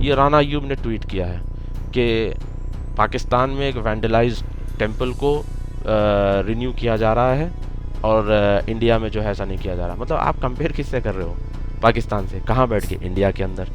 ये राना अय्यूब ने ट्वीट किया है कि पाकिस्तान में एक वैंडलाइज्ड टेम्पल को रिन्यू किया जा रहा है और इंडिया में जो है ऐसा नहीं किया जा रहा। मतलब आप कंपेयर किससे कर रहे हो पाकिस्तान से? कहाँ बैठ के? इंडिया के अंदर।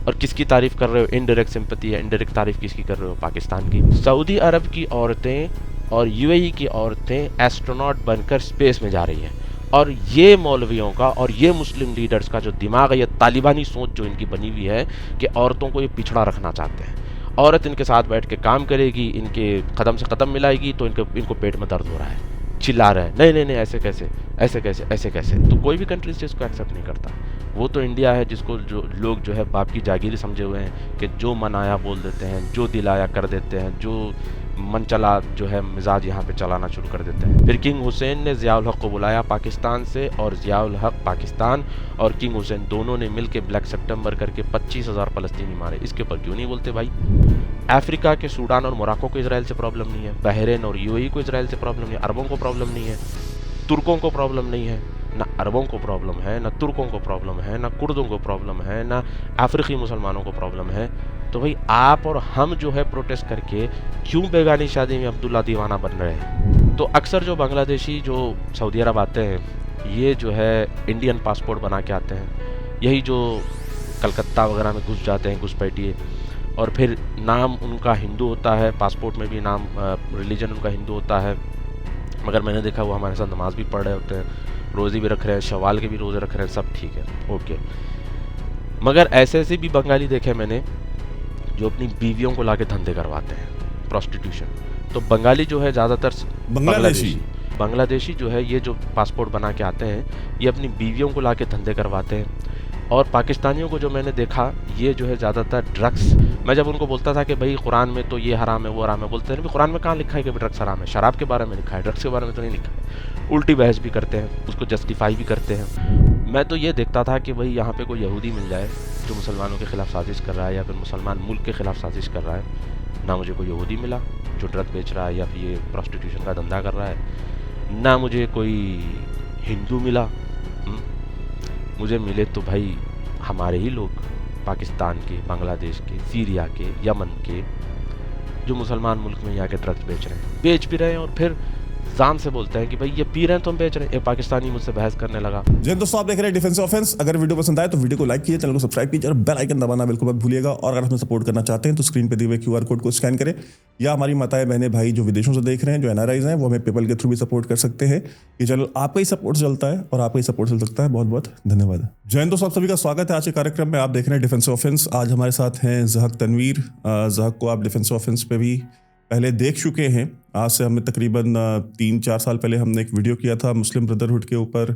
और किसकी तारीफ़ कर रहे हो? इनडायरेक्ट सिंपैथी है, इनडायरेक्ट तारीफ़ किसकी कर रहे हो? पाकिस्तान की। सऊदी अरब की औरतें और यूएई की औरतें एस्ट्रोनॉट बनकर स्पेस में जा रही हैं। और ये मौलवियों का और ये मुस्लिम लीडर्स का जो दिमाग है, ये तालिबानी सोच जो इनकी बनी हुई है कि औरतों को ये पिछड़ा रखना चाहते हैं। औरत इनके साथ बैठ के काम करेगी, इनके कदम से कदम मिलाएगी तो इनको पेट में दर्द हो रहा है, चिल्ला रहा है, नहीं नहीं नहीं ऐसे कैसे, ऐसे कैसे, ऐसे कैसे। तो कोई भी कंट्री से इसको एक्सेप्ट नहीं करता। वो तो इंडिया है जिसको जो लोग जो है बाप की जागीर समझे हुए हैं कि जो मन आया बोल देते हैं, जो दिल आया कर देते हैं, जो मन चला जो है मिजाज यहाँ पे चलाना शुरू कर देते हैं। फिर किंग हुसैन ने ज़ियाउल हक को बुलाया पाकिस्तान से, और ज़ियाउल हक पाकिस्तान और किंग हुसैन दोनों ने मिलकर ब्लैक सितंबर करके 25,000 फ़लस्तीनी मारे। इसके ऊपर क्यों नहीं बोलते भाई? अफ्रीका के सूडान और मोरक्को को इजराइल से प्रॉब्लम नहीं है, बहरीन और यूएई को इजराइल से प्रॉब्लम नहीं है, अरबों को प्रॉब्लम नहीं है, तुर्कों को प्रॉब्लम नहीं है, ना अरबों को प्रॉब्लम है, ना तुर्कों को प्रॉब्लम है, ना कुर्दों को प्रॉब्लम है, ना अफ्रीकी मुसलमानों को प्रॉब्लम है। तो भाई आप और हम जो है प्रोटेस्ट करके क्यों बेगानी शादी में अब्दुल्ला दीवाना बन रहे हैं? तो अक्सर जो बांग्लादेशी जो सऊदी अरब आते हैं, ये जो है इंडियन पासपोर्ट बना के आते हैं, यही जो कलकत्ता वगैरह में घुस जाते हैं घुसपैठिए, और फिर नाम उनका हिंदू होता है, पासपोर्ट में भी नाम रिलीजन उनका हिंदू होता है, मगर मैंने देखा वो हमारे साथ नमाज भी पढ़ रहे होते हैं, रोज़े भी रख रहे हैं, शवाल के भी रोज़े रख रहे हैं, सब ठीक है, ओके। मगर ऐसे ऐसे भी बंगाली देखे मैंने जो अपनी बीवियों को लाके धंधे करवाते हैं, प्रोस्टिट्यूशन। तो बंगाली जो है ज़्यादातर बांग्लादेशी जो है, ये जो पासपोर्ट बना के आते हैं, ये अपनी बीवियों को लाके धंधे करवाते हैं। और पाकिस्तानियों को जो मैंने देखा, ये जो है ज़्यादातर ड्रग्स, मैं जब उनको बोलता था कि भाई कुरान में तो ये हराम है वो हराम है, बोलते हैं कुरान में कहाँ लिखा है कि ड्रग्स हराम है? शराब के बारे में लिखा है, ड्रग्स के बारे में तो नहीं लिखा है। उल्टी बहस भी करते हैं, उसको जस्टिफाई भी करते हैं। मैं तो ये देखता था कि भाई यहाँ पे कोई यहूदी मिल जाए जो मुसलमानों के ख़िलाफ़ साजिश कर रहा है या फिर मुसलमान मुल्क के ख़िलाफ़ साजिश कर रहा है। ना मुझे कोई यहूदी मिला जो ड्रग बेच रहा है या फिर ये प्रोस्टिट्यूशन का धंधा कर रहा है, ना मुझे कोई हिंदू मिला। मुझे मिले तो भाई हमारे ही लोग, पाकिस्तान के, बांग्लादेश के, सीरिया के, यमन के, जो मुसलमान मुल्क में यहाँ के ड्रग्स बेच रहे हैं, बेच भी रहे हैं, और फिर जान से बोलते हैं कि भाई ये पी रहे हैं तो हम बेच रहे हैं। एक पाकिस्तानी मुझसे बहस करने लगा। जय दोस्तों, आप देख रहे हैं डिफेंस ऑफेंस। अगर वीडियो पसंद आए तो वीडियो को लाइक कीजिए, चैनल को सब्सक्राइब कीजिए और बेल आइकन दबाना बिल्कुल मत भूलिएगा। और अगर हमें सपोर्ट करना चाहते हैं तो स्क्रीन पे दिए हुए QR कोड को स्कैन करें, या हमारी माताएं बहनें भाई जो विदेशों से देख रहे हैं, जो NRIs हैं, वो हमें पेपल के थ्रू भी सपोर्ट कर सकते हैं। ये चैनल आपका ही सपोर्ट चलता है और आपका ही सपोर्ट चल सकता है। बहुत बहुत धन्यवाद। जय हिंद दोस्तों, आप सभी का स्वागत है आज के कार्यक्रम में। आप देख रहे हैं डिफेंस ऑफेंस। आज हमारे साथ हैं ज़हक तनवीर। ज़हक को आप डिफेंस ऑफेंस पे भी पहले देख चुके हैं। आज से हमने तकरीबन 3-4 साल पहले हमने एक वीडियो किया था मुस्लिम ब्रदरहुड के ऊपर,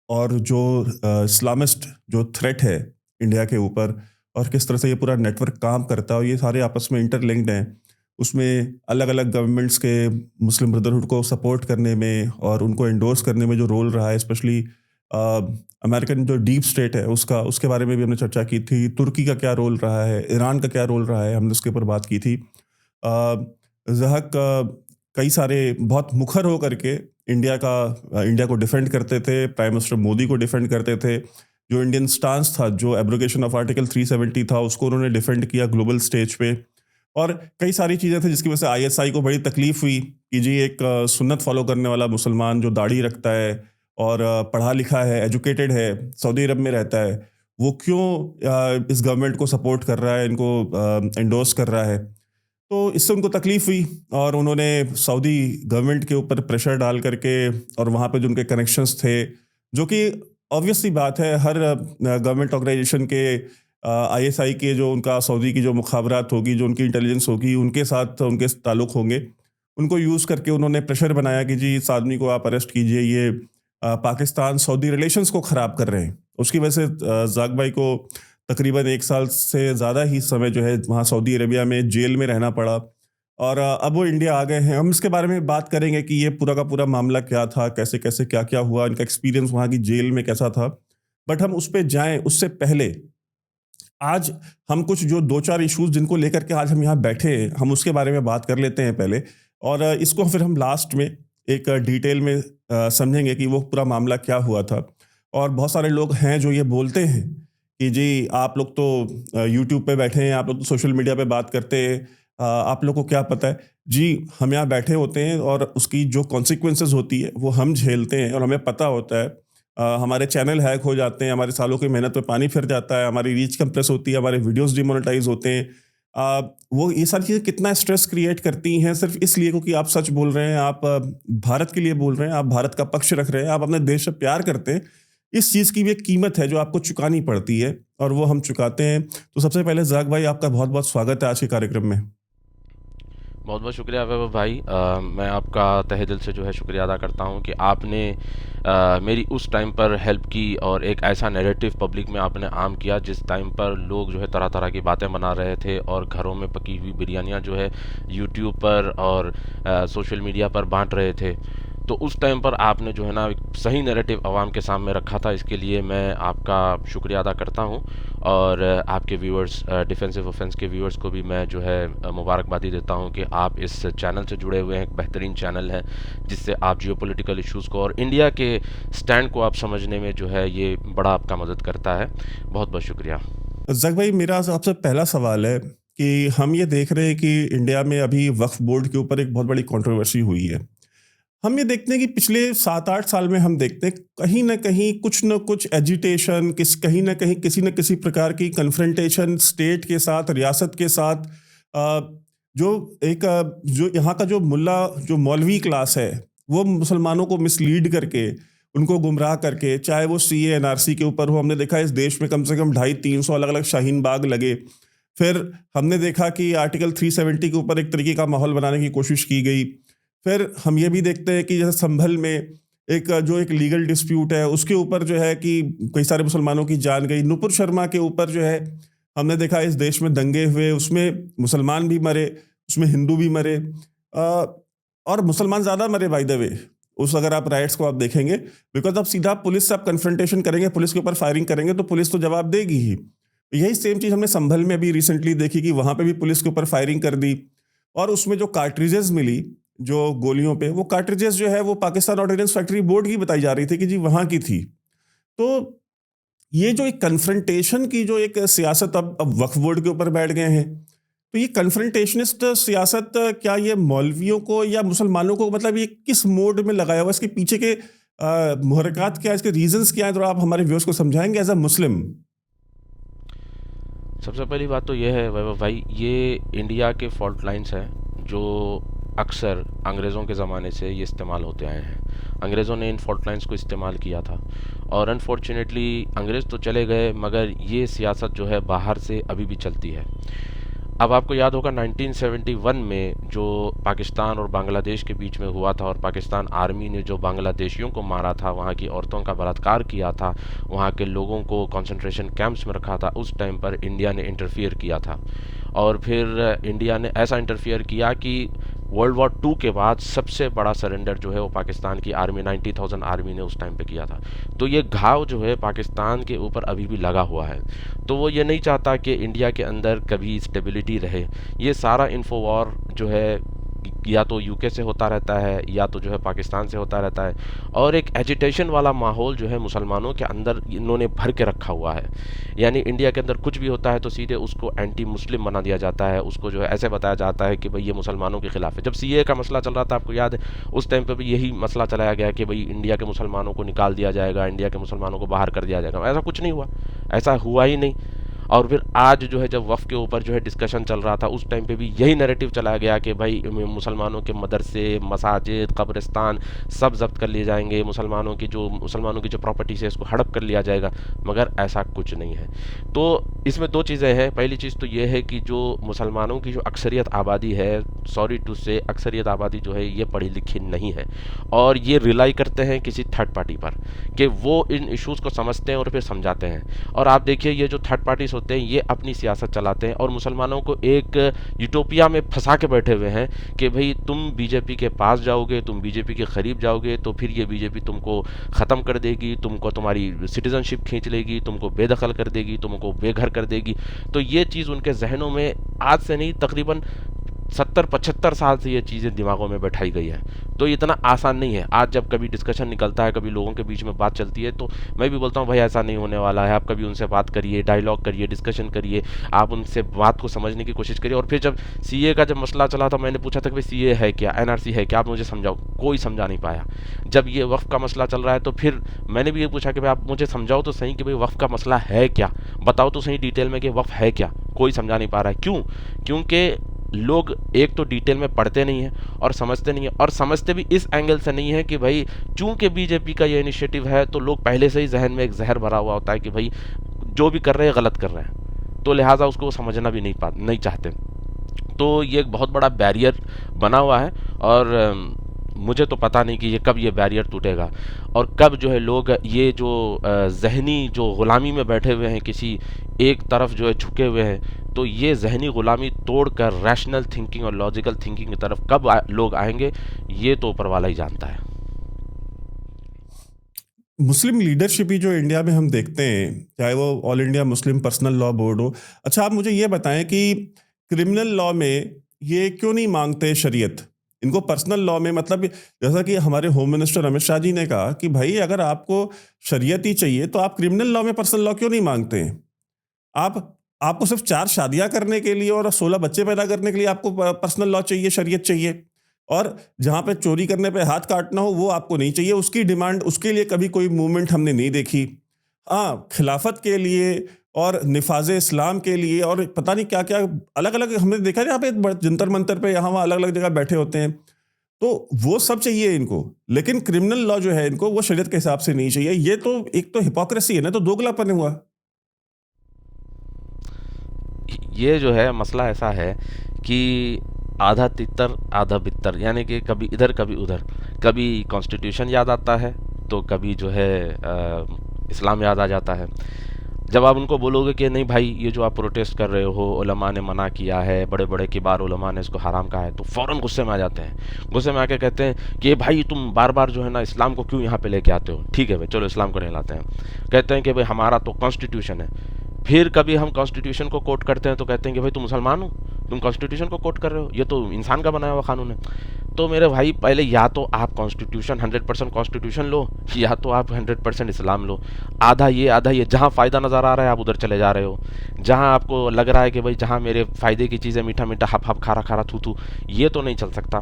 और जो इस्लामिस्ट जो थ्रेट है इंडिया के ऊपर, और किस तरह से ये पूरा नेटवर्क काम करता है, और ये सारे आपस में इंटरलिंक्ड हैं। उसमें अलग अलग गवर्नमेंट्स के मुस्लिम ब्रदरहुड को सपोर्ट करने में और उनको एंडोर्स करने में जो रोल रहा है, स्पेशली अमेरिकन जो डीप स्टेट है उसके बारे में भी हमने चर्चा की थी। तुर्की का क्या रोल रहा है, ईरान का क्या रोल रहा है, हमने उसके ऊपर बात की थी। ज़हक कई सारे बहुत मुखर हो करके इंडिया को डिफेंड करते थे, प्राइम मिनिस्टर मोदी को डिफेंड करते थे। जो इंडियन स्टांस था, जो एब्रोगेशन ऑफ आर्टिकल 370 था, उसको उन्होंने डिफेंड किया ग्लोबल स्टेज पे। और कई सारी चीज़ें थी जिसकी वजह से ISI को बड़ी तकलीफ हुई कि जी एक सुन्नत फॉलो करने वाला मुसलमान जो दाढ़ी रखता है और पढ़ा लिखा है, एजुकेटेड है, सऊदी अरब में रहता है, वो क्यों इस गवर्नमेंट को सपोर्ट कर रहा है, इनको एंडोर्स कर रहा है। तो इससे उनको तकलीफ हुई और उन्होंने सऊदी गवर्नमेंट के ऊपर प्रेशर डाल करके, और वहाँ पे जो उनके कनेक्शंस थे, जो कि ऑब्वियसली बात है, हर गवर्नमेंट ऑर्गेनाइजेशन के ISI के जो उनका सऊदी की जो मुखाबरात होगी, जो उनकी इंटेलिजेंस होगी, उनके साथ उनके ताल्लुक़ होंगे, उनको यूज़ करके उन्होंने प्रेशर बनाया कि जी इस आदमी को आप अरेस्ट कीजिए, ये पाकिस्तान सऊदी रिलेशंस को ख़राब कर रहे हैं। उसकी वजह से ज़ाक भाई को तकरीबन 1 साल से ज़्यादा ही समय जो है वहाँ सऊदी अरेबिया में जेल में रहना पड़ा, और अब वो इंडिया आ गए हैं। हम इसके बारे में बात करेंगे कि ये पूरा का पूरा मामला क्या था, कैसे कैसे क्या क्या हुआ, इनका एक्सपीरियंस वहाँ की जेल में कैसा था। बट हम उस पे जाएं उससे पहले आज हम कुछ जो 2-4 इश्यूज जिनको लेकर के आज हम यहाँ बैठे हैं, हम उसके बारे में बात कर लेते हैं पहले, और इसको फिर हम लास्ट में एक डिटेल में समझेंगे कि वो पूरा मामला क्या हुआ था। और बहुत सारे लोग हैं जो ये बोलते हैं कि जी आप लोग तो यूट्यूब पे बैठे हैं, आप लोग तो सोशल मीडिया पे बात करते हैं, आप लोग को क्या पता है? जी, हम यहाँ बैठे होते हैं और उसकी जो कॉन्सिक्वेंसेज़ होती है, वो हम झेलते हैं और हमें पता होता है। हमारे चैनल हैक हो जाते हैं, हमारे सालों की मेहनत पे पानी फिर जाता है, हमारी रीच कंप्रेस होती है, हमारे वीडियोज़ डिमोनेटाइज़ होते हैं। वो ये सारी चीज़ें कितना स्ट्रेस क्रिएट करती हैं सिर्फ़ इसलिए क्योंकि आप सच बोल रहे हैं, आप भारत के लिए बोल रहे हैं, आप भारत का पक्ष रख रहे हैं, आप अपने देश से प्यार करते हैं। इस चीज़ की भी एक कीमत है जो आपको चुकानी पड़ती है और वो हम चुकाते हैं। तो सबसे पहले ज़ाक भाई आपका बहुत-बहुत स्वागत है आज के कार्यक्रम में। बहुत बहुत शुक्रिया वैभव भाई। मैं आपका तहे दिल से जो है शुक्रिया अदा करता हूँ कि आपने मेरी उस टाइम पर हेल्प की और एक ऐसा नैरेटिव पब्लिक में आपने आम किया जिस टाइम पर लोग जो है तरह तरह की बातें बना रहे थे और घरों में पकी हुई बिरयानियाँ जो है यूट्यूब पर और सोशल मीडिया पर बांट रहे थे। तो उस टाइम पर आपने जो है ना एक सही नैरेटिव आवाम के सामने रखा था, इसके लिए मैं आपका शुक्रिया अदा करता हूँ। और आपके व्यूअर्स, डिफेंसिव ऑफेंस के व्यूअर्स को भी मैं जो है मुबारकबादी देता हूँ कि आप इस चैनल से जुड़े हुए हैं। एक बेहतरीन चैनल है जिससे आप जियोपॉलिटिकल इश्यूज़ को और इंडिया के स्टैंड को आप समझने में जो है ये बड़ा आपका मदद करता है। बहुत बहुत शुक्रिया। ज़ाक भाई मेरा आपसे पहला सवाल है कि हम ये देख रहे हैं कि इंडिया में अभी वक्फ बोर्ड के ऊपर एक बहुत बड़ी कंट्रोवर्सी हुई है। हम ये देखते हैं कि पिछले 7-8 साल में हम देखते हैं कहीं न कहीं कुछ न कुछ एजिटेशन कहीं न कहीं किसी न किसी प्रकार की कन्फ्रंटेशन स्टेट के साथ, रियासत के साथ, जो यहाँ का जो जो मौलवी क्लास है, वो मुसलमानों को मिसलीड करके, उनको गुमराह करके, चाहे वो सीए, एनआरसी के ऊपर हो, हमने देखा इस देश में कम से कम 250-300 अलग-अलग शाहीन बाग लगे। फिर हमने देखा कि आर्टिकल 370 के ऊपर एक तरीके का माहौल बनाने की कोशिश की गई। फिर हम ये भी देखते हैं कि जैसे संभल में एक लीगल डिस्प्यूट है, उसके ऊपर जो है कि कई सारे मुसलमानों की जान गई। नुपुर शर्मा के ऊपर जो है, हमने देखा इस देश में दंगे हुए, उसमें मुसलमान भी मरे, उसमें हिंदू भी मरे, और मुसलमान ज़्यादा मरे बाय द वे। उस अगर आप राइट्स को आप देखेंगे, बिकॉज़ अब सीधा पुलिस से आप कन्फ्रंटेशन करेंगे, पुलिस के ऊपर फायरिंग करेंगे, तो पुलिस तो जवाब देगी ही। यही सेम चीज़ हमने संभल में अभी रिसेंटली देखी कि वहाँ पे भी पुलिस के ऊपर फायरिंग कर दी और उसमें जो कार्ट्रिजेज़ मिली, जो गोलियों पे, वो कार्ट्रिजेस जो है वो पाकिस्तान ऑर्डिनेंस फैक्ट्री बोर्ड की बताई जा रही थी कि जी वहाँ की थी। तो ये जो एक कन्फ्रंटेशन की जो एक सियासत अब वक्फ बोर्ड के ऊपर बैठ गए हैं, तो ये कन्फ्रंटेशनिस्ट सियासत क्या ये मौलवियों को या मुसलमानों को, मतलब ये किस मोड में लगाया हुआ है? इसके पीछे के मुहर्रिकात क्या है, इसके रीजंस क्या है? तो आप हमारे व्यूअर्स को समझाएंगे एज अ मुस्लिम। सबसे पहली बात तो ये है वैभव भाई, ये इंडिया के फॉल्ट लाइंस हैं जो अक्सर अंग्रेज़ों के ज़माने से ये इस्तेमाल होते आए हैं। अंग्रेज़ों ने इन फॉल्ट लाइंस को इस्तेमाल किया था और अनफॉर्चुनेटली अंग्रेज़ तो चले गए मगर ये सियासत जो है बाहर से अभी भी चलती है। अब आपको याद होगा 1971 में जो पाकिस्तान और बांग्लादेश के बीच में हुआ था और पाकिस्तान आर्मी ने जो बांग्लादेशियों को मारा था, वहाँ की औरतों का बलात्कार किया था, वहाँ के लोगों को कंसंट्रेशन कैंप्स में रखा था, उस टाइम पर इंडिया ने इंटरफियर किया था। और फिर इंडिया ने ऐसा इंटरफियर किया कि वर्ल्ड वॉर 2 के बाद सबसे बड़ा सरेंडर जो है वो पाकिस्तान की आर्मी 90,000 आर्मी ने उस टाइम पे किया था। तो ये घाव जो है पाकिस्तान के ऊपर अभी भी लगा हुआ है। तो वो ये नहीं चाहता कि इंडिया के अंदर कभी स्टेबिलिटी रहे। ये सारा इन्फो वॉर जो है या तो यूके से होता रहता है या तो जो है पाकिस्तान से होता रहता है और एक एजिटेशन वाला माहौल जो है मुसलमानों के अंदर इन्होंने भर के रखा हुआ है। यानी इंडिया के अंदर कुछ भी होता है तो सीधे उसको एंटी मुस्लिम बना दिया जाता है, उसको जो है ऐसे बताया जाता है कि भाई ये मुसलमानों के खिलाफ है। जब सीए का मसला चल रहा था, आपको याद है, उस टाइम पर भी यही मसला चलाया गया कि भाई इंडिया के मुसलमानों को निकाल दिया जाएगा, इंडिया के मुसलमानों को बाहर कर दिया जाएगा। ऐसा कुछ नहीं हुआ, ऐसा हुआ ही नहीं। और फिर आज जो है जब वफ़ के ऊपर जो है डिस्कशन चल रहा था, उस टाइम पे भी यही नैरेटिव चलाया गया कि भाई मुसलमानों के मदरसे, मसाजिद, कब्रिस्तान सब जब्त कर लिए जाएंगे, मुसलमानों की जो प्रॉपर्टीज़ है इसको हड़प कर लिया जाएगा, मगर ऐसा कुछ नहीं है। तो इसमें दो चीज़ें हैं। पहली चीज़ तो ये है कि जो मुसलमानों की जो अक्सरियत आबादी है, सॉरी टू से अक्सरियत आबादी जो है ये पढ़ी लिखी नहीं है और ये रिलाई करते हैं किसी थर्ड पार्टी पर कि वो इन इश्यूज़ को समझते हैं और फिर समझाते हैं। और आप देखिए ये जो थर्ड पार्टीज होते हैं ये अपनी सियासत चलाते हैं और मुसलमानों को एक यूटोपिया में फंसा के बैठे हुए हैं कि भाई तुम बीजेपी के पास जाओगे, तुम बीजेपी के करीब जाओगे तो फिर ये बीजेपी तुमको ख़त्म कर देगी, तुमको तुम्हारी सिटीजनशिप खींच लेगी, तुमको बेदखल कर देगी, तुमको बेघर कर देगी। तो ये चीज़ उनके जहनों में आज से नहीं तकरीबन 70-75 साल से ये चीज़ें दिमागों में बैठाई गई है। तो इतना आसान नहीं है। आज जब कभी डिस्कशन निकलता है, कभी लोगों के बीच में बात चलती है, तो मैं भी बोलता हूँ भाई ऐसा नहीं होने वाला है। आप कभी उनसे बात करिए, डायलॉग करिए, डिस्कशन करिए, आप उनसे बात को समझने की कोशिश करिए। और फिर जब सीए का जब मसला चला था, मैंने पूछा था कि भाई सीए है क्या, एनआरसी है क्या, आप मुझे समझाओ। कोई समझा नहीं पाया। जब ये वक्फ का मसला चल रहा है, तो फिर मैंने भी ये पूछा कि भाई आप मुझे समझाओ तो सही कि भाई वक्फ का मसला है क्या, बताओ तो सही डिटेल में कि वक्फ है क्या। कोई समझा नहीं पा रहा है। क्यों? क्योंकि लोग एक तो डिटेल में पढ़ते नहीं हैं और समझते नहीं हैं, और समझते भी इस एंगल से नहीं है कि भाई चूंकि बीजेपी का ये इनिशिएटिव है, तो लोग पहले से ही जहन में एक जहर भरा हुआ होता है कि भाई जो भी कर रहे हैं गलत कर रहे हैं, तो लिहाजा उसको वो समझना भी नहीं चाहते। तो ये एक बहुत बड़ा बैरियर बना हुआ है, और मुझे तो पता नहीं कि ये कब ये बैरियर टूटेगा, और कब जो है लोग ये जो ज़हनी जो ग़ुलामी में बैठे हुए हैं, किसी एक तरफ जो है झुके हुए हैं, तो ये ज़हनी ग़ुलामी तोड़कर रैशनल थिंकिंग और लॉजिकल थिंकिंग की तरफ कब लोग आएंगे, ये तो ऊपर वाला ही जानता है। मुस्लिम लीडरशिप ही जो इंडिया में हम देखते हैं, चाहे वो all India Muslim personal law board हो। अच्छा, आप मुझे ये बताएं कि क्रिमिनल लॉ में ये क्यों नहीं मांगते शरीयत? इनको पर्सनल लॉ में, मतलब जैसा कि हमारे होम मिनिस्टर अमित शाह जी ने कहा कि भाई अगर आपको शरीयत ही चाहिए तो आप क्रिमिनल लॉ में पर्सनल लॉ क्यों नहीं मांगते हैं? आप आपको सिर्फ 4 शादियां करने के लिए और 16 बच्चे पैदा करने के लिए आपको पर्सनल लॉ चाहिए, शरीयत चाहिए। और जहां पे चोरी करने पे हाथ काटना हो वो आपको नहीं चाहिए। उसकी डिमांड, उसके लिए कभी कोई मूवमेंट हमने नहीं देखी। हाँ, खिलाफत के लिए और निफाज इस्लाम के लिए और पता नहीं क्या क्या अलग अलग हमने देखा है। यहाँ पे जंतर मंतर पे यहाँ वहाँ अलग अलग जगह बैठे होते हैं, तो वो सब चाहिए इनको। लेकिन क्रिमिनल लॉ जो है इनको, वो शरीयत के हिसाब से नहीं चाहिए। ये तो एक तो हिपोक्रेसी है ना, तो दोगलापन हुआ। ये जो है मसला ऐसा है कि आधा तितर आधा बितर, यानी कि कभी इधर कभी उधर। कभी कॉन्स्टिट्यूशन याद आता है, तो कभी जो है इस्लाम याद आ जाता है। जब आप उनको बोलोगे कि नहीं भाई ये जो आप प्रोटेस्ट कर रहे हो, उलमा ने मना किया है, बड़े बड़े किबार उलमा ने इसको हराम कहा है, तो फ़ौरन गुस्से में आ जाते हैं। गुस्से में आके कहते हैं कि भाई तुम बार बार जो है ना इस्लाम को क्यों यहाँ पे लेके आते हो। ठीक है भाई, चलो इस्लाम को नहीं लाते हैं। कहते हैं कि भाई हमारा तो कॉन्स्टिट्यूशन है। फिर कभी हम कॉन्स्टिट्यूशन को कोट करते हैं तो कहते हैं कि भाई तुम मुसलमान हो, तुम कॉन्स्टिट्यूशन को कोट कर रहे हो, ये तो इंसान का बनाया हुआ कानून है। तो मेरे भाई पहले या तो आप कॉन्स्टिट्यूशन 100% कॉन्स्टिट्यूशन लो, या तो आप 100% इस्लाम लो। आधा ये, जहाँ फ़ायदा नज़र आ रहा है आप उधर चले जा रहे हो। जहाँ आपको लग रहा है कि भाई जहाँ मेरे फ़ायदे की चीज़ें मीठा मीठा हप हप खारा खारा थू थू, ये तो नहीं चल सकता।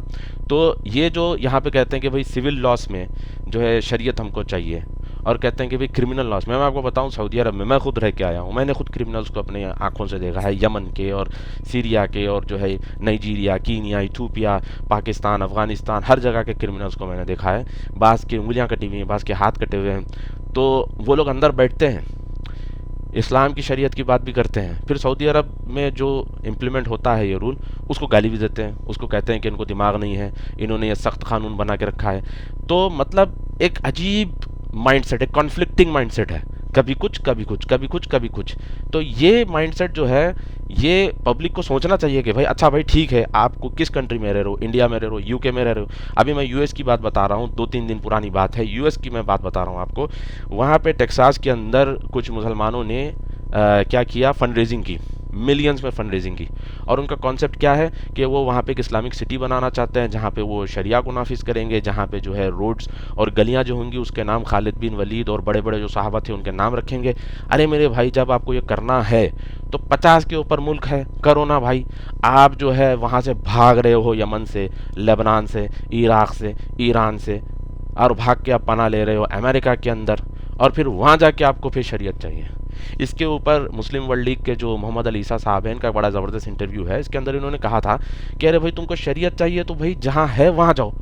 तो ये जो यहाँ पे कहते हैं कि भाई सिविल लॉस में जो है शरीयत हमको चाहिए, और कहते हैं कि भाई क्रिमिनल लॉस में, मैं आपको बताऊं सऊदी अरब में मैं खुद रह के आया हूं, मैंने खुद क्रिमिनल्स को अपने आंखों से देखा है, यमन के और सीरिया के और जो है Nigeria, Kenya, Ethiopia, Pakistan, Afghanistan, हर जगह के क्रिमिनल्स को मैंने देखा है। बाज़ की उंगलियां कटी हुई हैं, बाज़ के हाथ कटे हुए हैं। तो वो लोग अंदर बैठते हैं, इस्लाम की शरीयत की बात भी करते हैं, फिर सऊदी अरब में जो इम्प्लीमेंट होता है ये रूल, उसको गाली भी देते हैं, उसको कहते हैं कि इनको दिमाग नहीं है, इन्होंने ये सख्त कानून बना के रखा है। तो मतलब एक अजीब माइंडसेट है, कॉन्फ्लिक्टिंग माइंडसेट है, कभी कुछ कभी कुछ, कभी कुछ कभी कुछ। तो ये माइंडसेट जो है, ये पब्लिक को सोचना चाहिए कि भाई अच्छा भाई ठीक है, आपको किस कंट्री में रह रहे हो, इंडिया में रह रहे हो, यूके में रह रहे हो। अभी मैं यूएस की बात बता रहा हूँ, 2-3 दिन पुरानी बात है, यूएस की मैं बात बता रहा हूँ आपको। वहाँ पे टेक्सास के अंदर कुछ मुसलमानों ने क्या किया, फंड रेजिंग की, मिलियंस में फंड रेजिंग की। और उनका कॉन्सेप्ट क्या है कि वो वहाँ पे एक इस्लामिक सिटी बनाना चाहते हैं, जहाँ पे वो शरिया को नाफिज करेंगे, जहाँ पे जो है रोड्स और गलियाँ जो होंगी उसके नाम खालिद बिन वलीद और बड़े बड़े जो सहाबा थे उनके नाम रखेंगे। अरे मेरे भाई, जब आपको ये करना है तो 50 के ऊपर मुल्क है, करो ना भाई। आप जो है वहाँ से भाग रहे हो, यमन से, लेबनान से, इराक़ से, ईरान से, और भाग के आप पनाह ले रहे हो अमेरिका के अंदर, और फिर वहाँ जाके आपको फिर शरीयत चाहिए। इसके ऊपर मुस्लिम वर्ल्ड लीग के जो मोहम्मद अली ईसा साहब हैं, इनका बड़ा ज़बरदस्त इंटरव्यू है, इसके अंदर इन्होंने कहा था कि अरे भाई तुमको शरीयत चाहिए तो भाई जहाँ है वहाँ जाओ,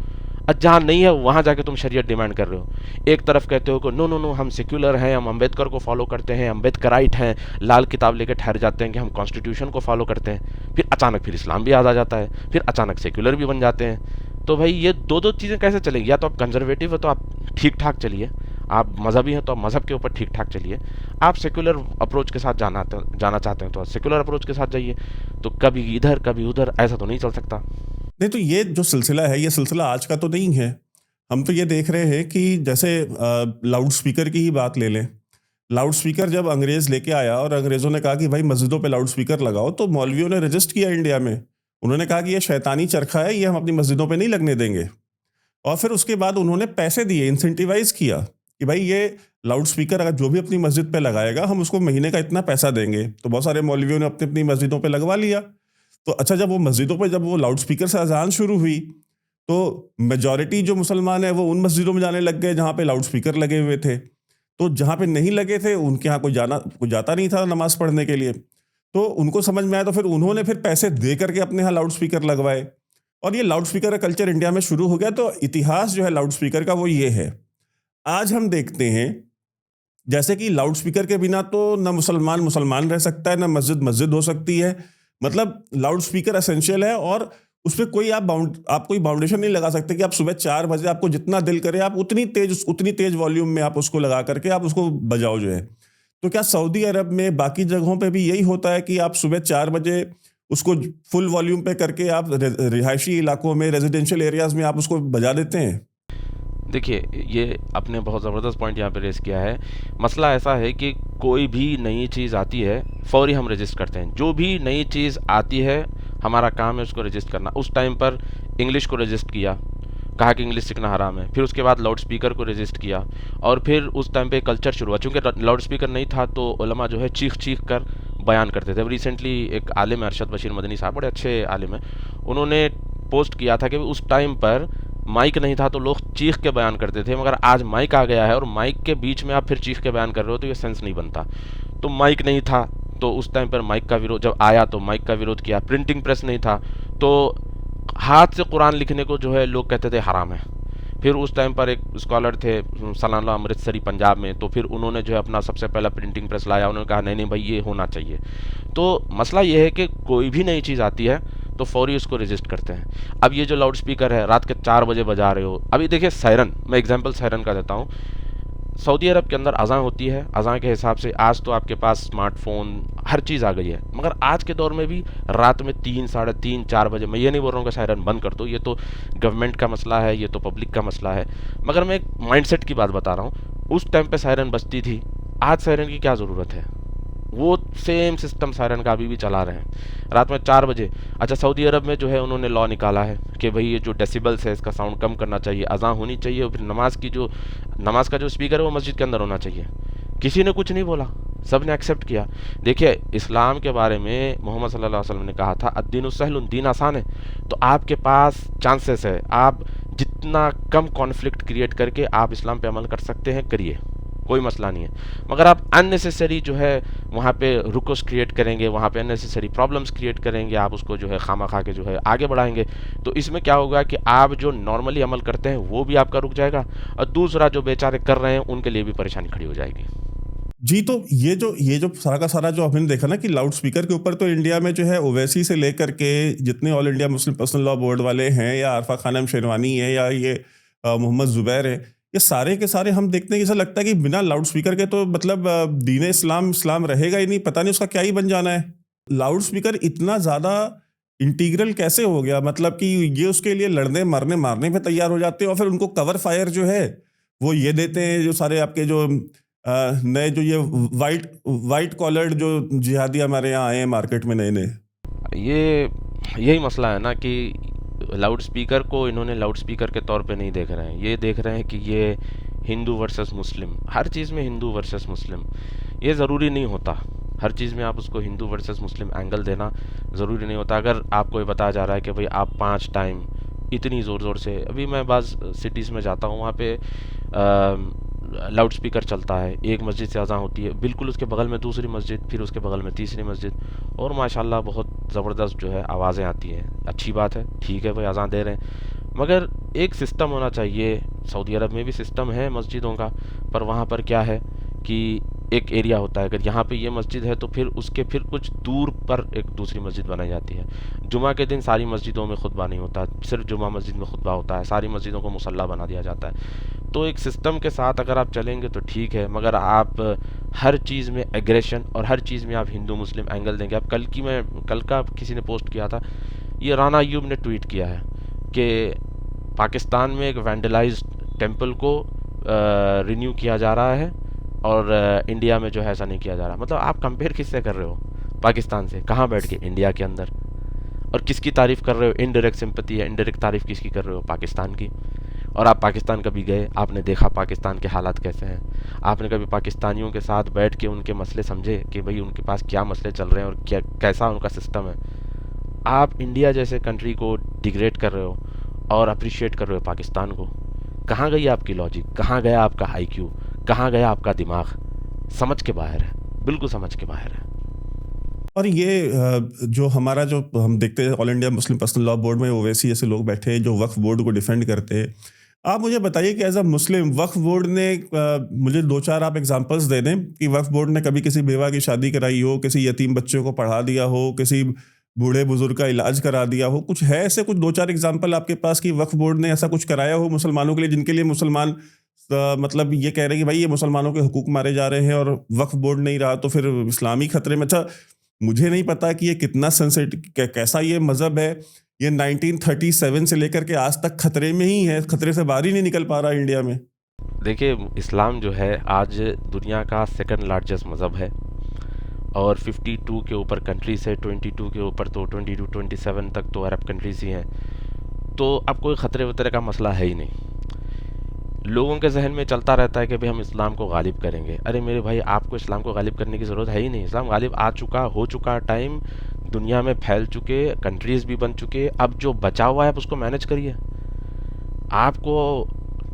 और जहाँ नहीं है वहाँ जाके तुम शरीयत डिमांड कर रहे हो। एक तरफ कहते हो कि नो नो नो हम सेक्युलर हैं, हम अम्बेडकर को फॉलो करते हैं, अम्बेडकराइट हैं, लाल किताब लेके ठहर जाते हैं कि हम कॉन्स्टिट्यूशन को फॉलो करते हैं, फिर अचानक फिर इस्लाम भी याद आ जाता है, फिर अचानक सेक्युलर भी बन जाते हैं। तो भाई ये दो चीज़ें कैसे चलेंगी? या तो आप कंजर्वेटिव हो तो आप ठीक ठाक चलिए, आप मज़हबी हैं तो आप मज़हब के ऊपर ठीक ठाक चलिए, आप सेक्युलर अप्रोच के साथ जाना चाहते हैं तो सेक्युलर अप्रोच के साथ जाइए। तो कभी इधर कभी उधर, ऐसा तो नहीं चल सकता। नहीं, तो ये जो सिलसिला है, ये सिलसिला आज का तो नहीं है। हम तो ये देख रहे हैं कि जैसे लाउड स्पीकर की ही बात ले लें। लाउड स्पीकर जब अंग्रेज़ लेके आया और अंग्रेज़ों ने कहा कि भाई मस्जिदों पे लाउड स्पीकर लगाओ, तो मौलवियों ने रजिस्ट किया इंडिया में। उन्होंने कहा कि ये शैतानी चरखा है, ये हम अपनी मस्जिदों पे नहीं लगने देंगे। और फिर उसके बाद उन्होंने पैसे दिए, इंसेंटिवाइज़ किया कि भाई ये लाउड स्पीकर अगर जो भी अपनी मस्जिद पे लगाएगा, हम उसको महीने का इतना पैसा देंगे। तो बहुत सारे मौलवियों ने अपनी-अपनी मस्जिदों पे लगवा लिया। तो अच्छा, जब वो मस्जिदों पे जब वो लाउड स्पीकर से अज़ान शुरू हुई, तो मेजॉरिटी जो मुसलमान हैं, वो उन मस्जिदों में जाने लग गए जहाँ पे लाउड स्पीकर लगे हुए थे। तो जहाँ पे नहीं लगे थे, उनके यहाँ कोई जाता नहीं था नमाज़ पढ़ने के लिए। तो उनको समझ में आया, तो फिर उन्होंने फिर पैसे दे करके अपने यहाँ लाउड स्पीकर लगवाए और ये लाउड स्पीकर का कल्चर इंडिया में शुरू हो गया। तो इतिहास जो है लाउड स्पीकर का वो ये है। आज हम देखते हैं जैसे कि लाउड स्पीकर के बिना तो ना मुसलमान मुसलमान रह सकता है, ना मस्जिद मस्जिद हो सकती है। मतलब लाउड स्पीकर एसेंशियल है और उस पे कोई आप कोई बाउंडेशन नहीं लगा सकते कि आप सुबह 4 बजे आपको जितना दिल करे आप उतनी तेज वॉल्यूम में आप उसको लगा करके आप उसको बजाओ जो है। तो क्या सऊदी अरब में बाकी जगहों पे भी यही होता है कि आप सुबह 4 बजे उसको फुल वॉल्यूम पे करके आप रिहायशी इलाकों में, रेजिडेंशियल एरियाज में आप उसको बजा देते हैं? देखिए, ये आपने बहुत ज़बरदस्त पॉइंट यहाँ पे रेज़ किया है। मसला ऐसा है कि कोई भी नई चीज़ आती है, फ़ौरी हम रजिस्ट करते हैं। जो भी नई चीज़ आती है, हमारा काम है उसको रजिस्ट करना। उस टाइम पर इंग्लिश को रजिस्ट किया, कहा कि इंग्लिश सीखना हराम है। फिर उसके बाद लाउड स्पीकर को रजिस्ट किया और फिर उस टाइम पे कल्चर शुरू हुआ। चूँकि लाउड स्पीकर नहीं था तो उलमा जो है चीख कर बयान करते थे। अब रिसेंटली एक आलिम है, अरशद बशीर मदनी साहब, बड़े अच्छे आलिम हैं, उन्होंने पोस्ट किया था कि उस टाइम पर माइक नहीं था तो लोग चीख के बयान करते थे, मगर आज माइक आ गया है और माइक के बीच में आप फिर चीख के बयान कर रहे हो तो ये सेंस नहीं बनता। तो माइक नहीं था तो उस टाइम पर माइक का विरोध, जब आया तो माइक का विरोध किया। प्रिंटिंग प्रेस नहीं था तो हाथ से कुरान लिखने को जो है लोग कहते थे हराम है। फिर उस टाइम पर एक स्कॉलर थे सलाना अमृतसरी पंजाब में, तो फिर उन्होंने जो है अपना सबसे पहला प्रिंटिंग प्रेस लाया। उन्होंने कहा नहीं भाई ये होना चाहिए। तो मसला ये है कि कोई भी नई चीज़ आती है तो फौरी उसको रजिस्ट करते हैं। अब ये जो लाउड स्पीकर है रात के 4 बजे बजा रहे हो, अभी देखिए सायरन, मैं एग्जांपल सायरन का देता हूँ। सऊदी अरब के अंदर अज़ान होती है, अज़ान के हिसाब से आज तो आपके पास स्मार्टफोन हर चीज़ आ गई है, मगर आज के दौर में भी रात में 3, साढ़े 3, 4 बजे, मैं ये नहीं बोल रहा हूँ कि सायरन बंद कर दो, ये तो गवर्नमेंट का मसला है, ये तो पब्लिक का मसला है, मगर मैं एक माइंडसेट की बात बता रहा हूँ। उस टाइम पे सायरन बजती थी, आज सायरन की क्या ज़रूरत है? वो सेम सिस्टम सायरन का अभी भी चला रहे हैं रात में 4 बजे। अच्छा, सऊदी अरब में जो है उन्होंने लॉ निकाला है कि भाई ये जो डेसिबल्स है इसका साउंड कम करना चाहिए, अज़ान होनी चाहिए और फिर नमाज का जो स्पीकर है वो मस्जिद के अंदर होना चाहिए। किसी ने कुछ नहीं बोला, सब ने एक्सेप्ट किया। देखिए, इस्लाम के बारे में मोहम्मद सल्लल्लाहु अलैहि वसल्लम ने कहा था अद्दीनु सहलुन, दीन आसान है। तो आपके पास चांसेस है, आप जितना कम कॉन्फ्लिक्ट क्रिएट करके आप इस्लाम पे अमल कर सकते हैं, करिए, कोई मसला नहीं है। मगर आप अननेसेसरी जो है वहाँ पे रुकोस क्रिएट करेंगे, वहाँ पे अननेसेसरी प्रॉब्लम्स क्रिएट करेंगे, आप उसको जो है खामा खा के जो है आगे बढ़ाएंगे, तो इसमें क्या होगा कि आप जो नॉर्मली अमल करते हैं वो भी आपका रुक जाएगा और दूसरा जो बेचारे कर रहे हैं उनके लिए भी परेशानी खड़ी हो जाएगी। जी, तो ये जो सारा का सारा जो आपने देखा ना कि लाउड स्पीकर के ऊपर तो इंडिया में जो है ओवैसी से लेकर के जितने all India Muslim personal law board वाले हैं या आरफा खानम शेरवानी है या ये मोहम्मद जुबैर है, ये सारे के सारे हम देखते हैं कि ऐसा लगता है कि बिना लाउड स्पीकर के तो मतलब दीन इस्लाम रहेगा ही नहीं, पता नहीं उसका क्या ही बन जाना है। लाउड स्पीकर इतना ज़्यादा इंटीग्रल कैसे हो गया, मतलब कि ये उसके लिए लड़ने मारने पे तैयार हो जाते हैं और फिर उनको कवर फायर जो है वो ये देते हैं, जो सारे आपके जो नए जो ये वाइट कॉलर्ड जो जिहादी हमारे यहाँ आए हैं मार्केट में नए। ये यही मसला है ना कि लाउड स्पीकर को इन्होंने लाउड स्पीकर के तौर पे नहीं देख रहे हैं, ये देख रहे हैं कि ये हिंदू वर्सेस मुस्लिम, हर चीज़ में हिंदू वर्सेस मुस्लिम। ये ज़रूरी नहीं होता, हर चीज़ में आप उसको हिंदू वर्सेस मुस्लिम एंगल देना ज़रूरी नहीं होता। अगर आपको ये बताया जा रहा है कि भाई आप 5 टाइम इतनी ज़ोर से, अभी मैं बाज़ सिटीज़ में जाता हूँ, वहाँ पे लाउड स्पीकर चलता है, एक मस्जिद से अज़ान होती है, बिल्कुल उसके बगल में दूसरी मस्जिद, फिर उसके बगल में तीसरी मस्जिद, और माशाल्लाह बहुत ज़बरदस्त जो है आवाज़ें आती हैं। अच्छी बात है, ठीक है भाई, अज़ान दे रहे हैं, मगर एक सिस्टम होना चाहिए। सऊदी अरब में भी सिस्टम है मस्जिदों का, पर वहाँ पर क्या है कि एक एरिया होता है, अगर यहाँ पे ये मस्जिद है तो फिर उसके फिर कुछ दूर पर एक दूसरी मस्जिद बनाई जाती है। जुमा के दिन सारी मस्जिदों में खुतबा नहीं होता, सिर्फ जुमा मस्जिद में खुतबा होता है, सारी मस्जिदों को मुसल्ला बना दिया जाता है। तो एक सिस्टम के साथ अगर आप चलेंगे तो ठीक है, मगर आप हर चीज़ में एग्रेशन और हर चीज़ में आप हिंदू मुस्लिम एंगल देंगे। अब कल का किसी ने पोस्ट किया था, ये राना अय्यूब ने ट्वीट किया है कि पाकिस्तान में एक वैंडलाइज्ड टेम्पल को रिन्यू किया जा रहा है और इंडिया में जो है ऐसा नहीं किया जा रहा। मतलब आप कंपेयर किससे कर रहे हो? पाकिस्तान से। कहाँ बैठ के? इंडिया के अंदर। और किसकी तारीफ़ कर रहे हो? इनडायरेक्ट सिंपैथी है, इनडायरेक्ट तारीफ़ किसकी कर रहे हो? पाकिस्तान की। और आप पाकिस्तान कभी गए, आपने देखा पाकिस्तान के हालात कैसे हैं? आपने कभी पाकिस्तानियों के साथ बैठ के उनके मसले समझे कि भाई उनके पास क्या मसले चल रहे हैं और क्या कैसा उनका सिस्टम है? आप इंडिया जैसे कंट्री को डिग्रेड कर रहे हो और अप्रिशिएट कर रहे हो पाकिस्तान को। कहाँ गई आपकी लॉजिक? कहाँ गया आपका IQ? कहाँ गया आपका दिमाग? समझ के बाहर है, बिल्कुल समझ के बाहर है। और ये जो हमारा जो हम देखते हैं all India Muslim personal law board में ओवैसी ऐसे लोग बैठे हैं जो वक्फ बोर्ड को डिफेंड करते हैं। आप मुझे बताइए कि as a Muslim Waqf board ने मुझे 2-4 आप एग्जांपल्स दे दें कि वक्फ बोर्ड ने कभी किसी बेवा की शादी कराई हो, किसी यतीम बच्चे को पढ़ा दिया हो, किसी बूढ़े बुजुर्ग का इलाज करा दिया हो। कुछ है ऐसे कुछ 2-4 एग्जांपल आपके पास कि वक्फ बोर्ड ने ऐसा कुछ कराया हो मुसलमानों के लिए, जिनके लिए मुसलमान मतलब ये कह रहे हैं कि भाई ये मुसलमानों के हुकूक मारे जा रहे हैं और वक्फ बोर्ड नहीं रहा तो फिर इस्लामी खतरे में। अच्छा, मुझे नहीं पता कि ये कितना सेंसिटिव कैसा ये मज़हब है। ये 1937 से लेकर के आज तक खतरे में ही है, खतरे से बाहर ही नहीं निकल पा रहा इंडिया में। देखिए, इस्लाम जो है आज दुनिया का सेकंड लार्जेस्ट मज़हब है और 52 के ऊपर कंट्रीज है, 22 के ऊपर तो 22-27 तक तो अरब कंट्रीज ही हैं। तो अब कोई ख़तरे वतरे का मसला है ही नहीं। लोगों के जहन में चलता रहता है कि भाई हम इस्लाम को गालिब करेंगे। अरे मेरे भाई, आपको इस्लाम को गालिब करने की ज़रूरत है ही नहीं। इस्लाम गालिब आ चुका, हो चुका टाइम, दुनिया में फैल चुके, कंट्रीज़ भी बन चुके। अब जो बचा हुआ है आप उसको मैनेज करिए। आपको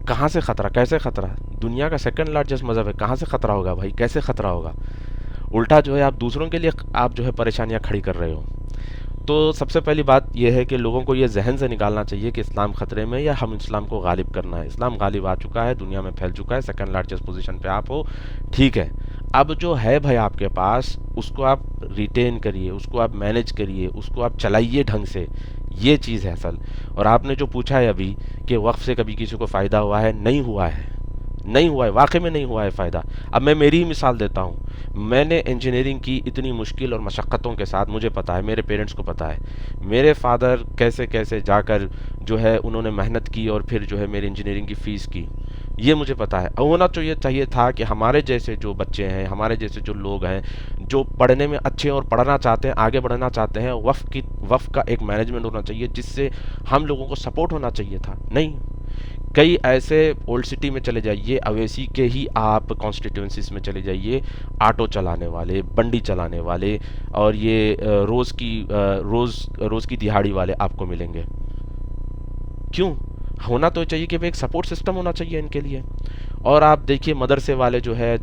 कहाँ से ख़तरा, कैसे ख़तरा? दुनिया का सेकंड लार्जेस्ट मज़हब है, कहाँ से ख़तरा होगा भाई? कैसे ख़तरा होगा? उल्टा जो है आप दूसरों के लिए आप जो है परेशानियाँ खड़ी कर रहे हो। तो सबसे पहली बात यह है कि लोगों को ये जहन से निकालना चाहिए कि इस्लाम ख़तरे में या हम इस्लाम को गालिब करना है। इस्लाम गालिब आ चुका है, दुनिया में फैल चुका है, सेकंड लार्जेस्ट पोजीशन पे आप हो, ठीक है। अब जो है भाई आपके पास, उसको आप रिटेन करिए, उसको आप मैनेज करिए, उसको आप चलाइए ढंग से। ये चीज़ है असल। और आपने जो पूछा है अभी कि वक्फ से कभी किसी को फ़ायदा हुआ है, नहीं हुआ है, नहीं हुआ है, वाकई में नहीं हुआ है फ़ायदा। अब मैं मेरी ही मिसाल देता हूँ। मैंने इंजीनियरिंग की इतनी मुश्किल और मशक्क़तों के साथ, मुझे पता है, मेरे पेरेंट्स को पता है, मेरे फादर कैसे कैसे जाकर जो है उन्होंने मेहनत की और फिर जो है मेरी इंजीनियरिंग की फ़ीस की, ये मुझे पता है। और होना चाहिए था कि हमारे जैसे जो बच्चे हैं, हमारे जैसे जो लोग हैं जो पढ़ने में अच्छे और पढ़ना चाहते हैं, आगे बढ़ना चाहते हैं, वफ़ का एक मैनेजमेंट होना चाहिए जिससे हम लोगों को सपोर्ट होना चाहिए था। नहीं, कई ऐसे ओल्ड सिटी में चले जाइए, अवेसी के ही आप कॉन्स्टिट्यूंसीज में चले जाइए, ऑटो चलाने वाले, बंडी चलाने वाले और ये रोज़ की दिहाड़ी वाले आपको मिलेंगे। क्यों? होना तो चाहिए कि भाई एक सपोर्ट सिस्टम होना चाहिए इनके लिए। और आप देखिए मदरसे वाले जो है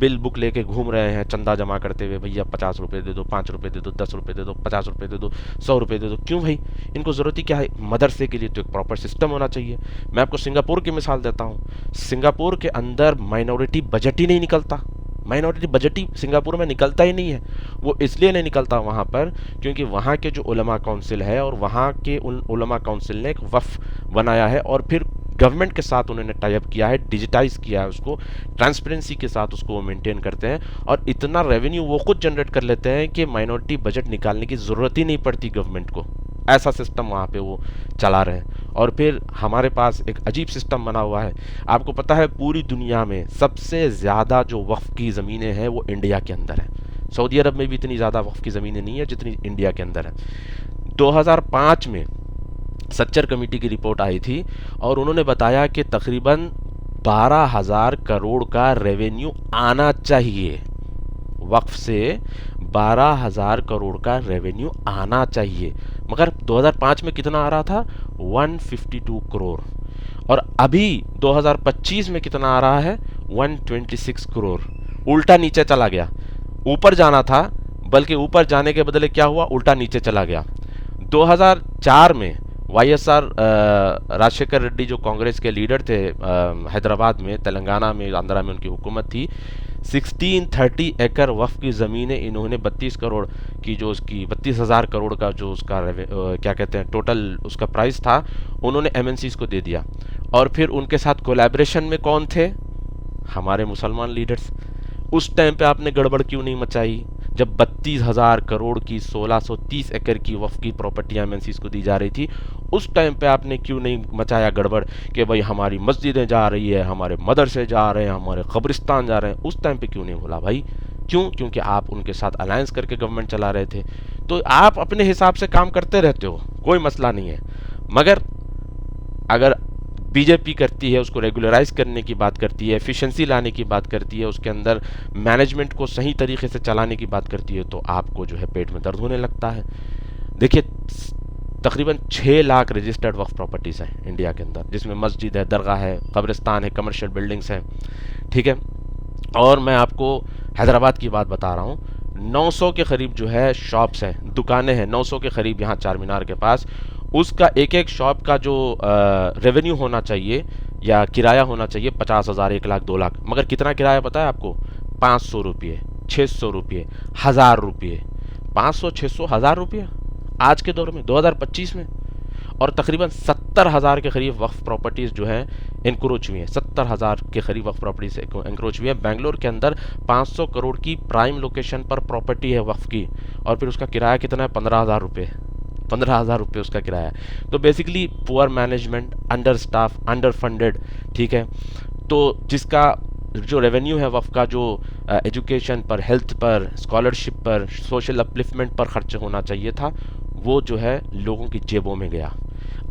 बिल बुक लेके घूम रहे हैं चंदा जमा करते हुए, भैया 50 रुपये दे दो, 5 रुपये दे दो, 10 रुपये दे दो, 50 रुपये दे दो, 100 रुपये दे दो। क्यों भाई? इनको ज़रूरत ही क्या है? मदरसे के लिए तो एक प्रॉपर सिस्टम होना चाहिए। मैं आपको सिंगापुर की मिसाल देता हूँ। सिंगापुर के अंदर माइनॉरिटी बजट ही नहीं निकलता। माइनॉरिटी बजट ही सिंगापुर में निकलता ही नहीं है। वो इसलिए नहीं निकलता वहाँ पर क्योंकि वहाँ के जो उलमा काउंसिल है और वहाँ के उन उलमा काउंसिल ने एक वफ़ बनाया है और फिर गवर्नमेंट के साथ उन्होंने टाई अप किया है, डिजिटाइज किया है उसको, ट्रांसपेरेंसी के साथ उसको वो मेंटेन करते हैं और इतना रेवेन्यू वो खुद जनरेट कर लेते हैं कि माइनॉरिटी बजट निकालने की ज़रूरत ही नहीं पड़ती गवर्नमेंट को। ऐसा सिस्टम वहाँ पे वो चला रहे हैं। और फिर हमारे पास एक अजीब सिस्टम बना हुआ है। आपको पता है पूरी दुनिया में सबसे ज़्यादा जो वक्फ की ज़मीनें हैं वो इंडिया के अंदर है। सऊदी अरब में भी इतनी ज़्यादा वक्फ की ज़मीनें नहीं है जितनी इंडिया के अंदर है। 2005 में सच्चर कमेटी की रिपोर्ट आई थी और उन्होंने बताया कि तकरीबन 12,000 करोड़ का रेवेन्यू आना चाहिए। वक्फ से 12,000 करोड़ का रेवेन्यू आना चाहिए, मगर 2005 में कितना आ रहा था? 152 करोड़। और अभी 2025 में कितना आ रहा है? 126 करोड़। उल्टा नीचे चला गया। ऊपर जाना था, बल्कि ऊपर जाने के बदले क्या हुआ? उल्टा नीचे चला गया। 2004 में वाईएसआर राजशेखर रेड्डी जो कांग्रेस के लीडर थे हैदराबाद में, तेलंगाना में, आंध्रा में उनकी हुकूमत थी, 1630 एकड़ वक्फ की ज़मीनें इन्होंने 32 करोड़ की जो उसकी 32,000 करोड़ का जो उसका क्या कहते हैं टोटल उसका प्राइस था, उन्होंने एमएनसीज को दे दिया। और फिर उनके साथ कोलैबोरेशन में कौन थे? हमारे मुसलमान लीडर्स। उस टाइम पे आपने गड़बड़ क्यों नहीं मचाई? जब 32,000 करोड़ की 1630 एकड़ की वक्फ की प्रॉपर्टियां एमएनसीज को दी जा रही थी, उस टाइम पे आपने क्यों नहीं मचाया गड़बड़ कि भाई हमारी मस्जिदें जा रही है, हमारे मदरसे जा रहे हैं, हमारे कब्रिस्तान जा रहे हैं? उस टाइम पे क्यों नहीं बोला भाई? क्यों? क्योंकि आप उनके साथ अलायंस करके गवर्नमेंट चला रहे थे। तो आप अपने हिसाब से काम करते रहते हो, कोई मसला नहीं है, मगर अगर बीजेपी करती है, उसको रेगुलराइज करने की बात करती है, एफिशिएंसी लाने की बात करती है, उसके अंदर मैनेजमेंट को सही तरीके से चलाने की बात करती है, तो आपको जो है पेट में दर्द होने लगता है। देखिए, तकरीबन 6 लाख रजिस्टर्ड वक्फ प्रॉपर्टीज़ हैं इंडिया के अंदर, जिसमें मस्जिद है, दरगाह है, कब्रिस्तान है, कमर्शियल बिल्डिंग्स हैं, ठीक है। और मैं आपको हैदराबाद की बात बता रहा हूँ, 900 के करीब जो है शॉप्स हैं, दुकानें हैं, 900 के करीब यहाँ चार मीनार के पास। उसका एक एक शॉप का जो रेवेन्यू होना चाहिए या किराया होना चाहिए 50,000, 1 लाख, 2 लाख, मगर कितना किराया पता है आपको? 500 रुपये, 600 रुपये, 1000 रुपये। 500, 600, 1000 रुपये आज के दौर में 2025 में। और तकरीबन 70,000 के करीब वक्फ प्रॉपर्टीज़ जो हैं इंक्रोच हुई हैं, 70,000 के करीब वक्फ प्रॉपर्टीज इंक्रोच हुई है। बेंगलोर के अंदर 500 करोड़ की प्राइम लोकेशन पर प्रॉपर्टी है वक्फ की, और फिर उसका किराया कितना है? 15,000 रुपये। 15,000 रुपये उसका किराया है। तो basically poor management, under staff, under funded, ठीक है। तो जिसका जो रेवेन्यू है वक्फ का, जो एजुकेशन पर, हेल्थ पर, स्कॉलरशिप पर, सोशल अपलिफ्टमेंट पर खर्च होना चाहिए था, वो जो है लोगों की जेबों में गया।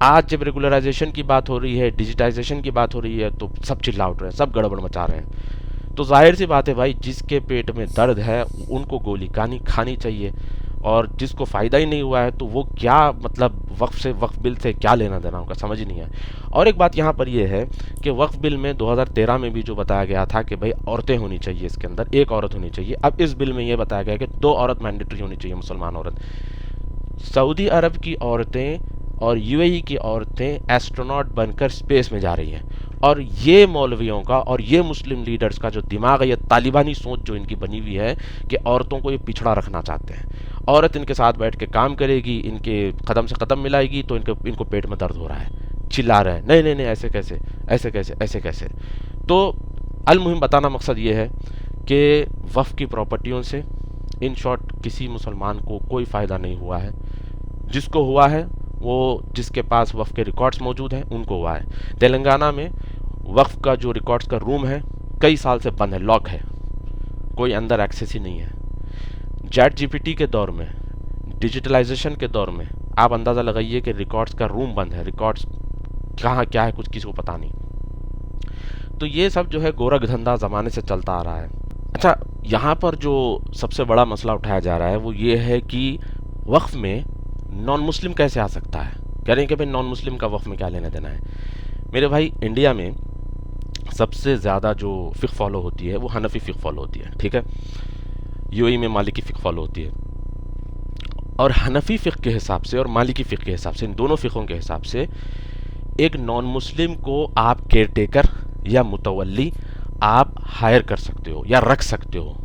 आज जब रेगुलराइजेशन की बात हो रही है, डिजिटाइजेशन की बात हो रही है, तो सब चिल्ला उठ रहे हैं, सब गड़बड़ मचा रहे हैं। तो जाहिर सी बात है भाई, जिसके पेट में दर्द है उनको गोली खानी चाहिए, और जिसको फ़ायदा ही नहीं हुआ है तो वो क्या, मतलब वक्फ बिल से क्या लेना देना उनका, समझ ही नहीं है। और एक बात यहाँ पर यह है कि वक्फ बिल में 2013 में भी जो बताया गया था कि भाई औरतें होनी चाहिए, इसके अंदर एक औरत होनी चाहिए। अब इस बिल में ये बताया गया कि 2 औरत मैंडेटरी होनी चाहिए, मुसलमान औरत। सऊदी अरब की औरतें और यूएई की औरतें एस्ट्रोनॉट बनकर स्पेस में जा रही हैं, और ये मौलवियों का और ये मुस्लिम लीडर्स का जो दिमाग है, ये तालिबानी सोच जो इनकी बनी हुई है कि औरतों को ये पिछड़ा रखना चाहते हैं। औरत इनके साथ बैठ के काम करेगी, इनके कदम से कदम मिलाएगी, तो इनको पेट में दर्द हो रहा है, चिल्ला रहे हैं, नहीं नहीं नहीं, ऐसे कैसे, ऐसे कैसे, ऐसे कैसे। तो अलमुहिम बताना मकसद ये है कि वफ़ की प्रॉपर्टियों से इन शॉर्ट किसी मुसलमान को कोई फ़ायदा नहीं हुआ है। जिसको हुआ है वो, जिसके पास वक्फ के रिकॉर्ड्स मौजूद हैं, उनको हुआ है। तेलंगाना में वक्फ का जो रिकॉर्ड्स का रूम है कई साल से बंद है, लॉक है, कोई अंदर एक्सेस ही नहीं है। चैट जीपीटी के दौर में, डिजिटलाइजेशन के दौर में, आप अंदाज़ा लगाइए कि रिकॉर्ड्स का रूम बंद है, रिकॉर्ड्स कहाँ क्या है कुछ किसी को पता नहीं। तो ये सब जो है गोरख धंधा ज़माने से चलता आ रहा है। अच्छा, यहाँ पर जो सबसे बड़ा मसला उठाया जा रहा है वो ये है कि वक्फ में नॉन मुस्लिम कैसे आ सकता है। कह रहे हैं कि भाई नॉन मुस्लिम का वक्फ में क्या लेना देना है। मेरे भाई, इंडिया में सबसे ज़्यादा जो फ़िक़्ह फॉलो होती है वो हनफी फ़िक़्ह फॉलो होती है, ठीक है। यूएई में मालिकी फ़िक़्ह फॉलो होती है, और हनफी फ़िक़्ह के हिसाब से और मालिकी फ़िक़्ह के हिसाब से, इन दोनों फ़िक़्हों के हिसाब से, एक नॉन मुस्लिम को आप केयर टेकर या मुतवल्ली आप हायर कर सकते हो या रख सकते हो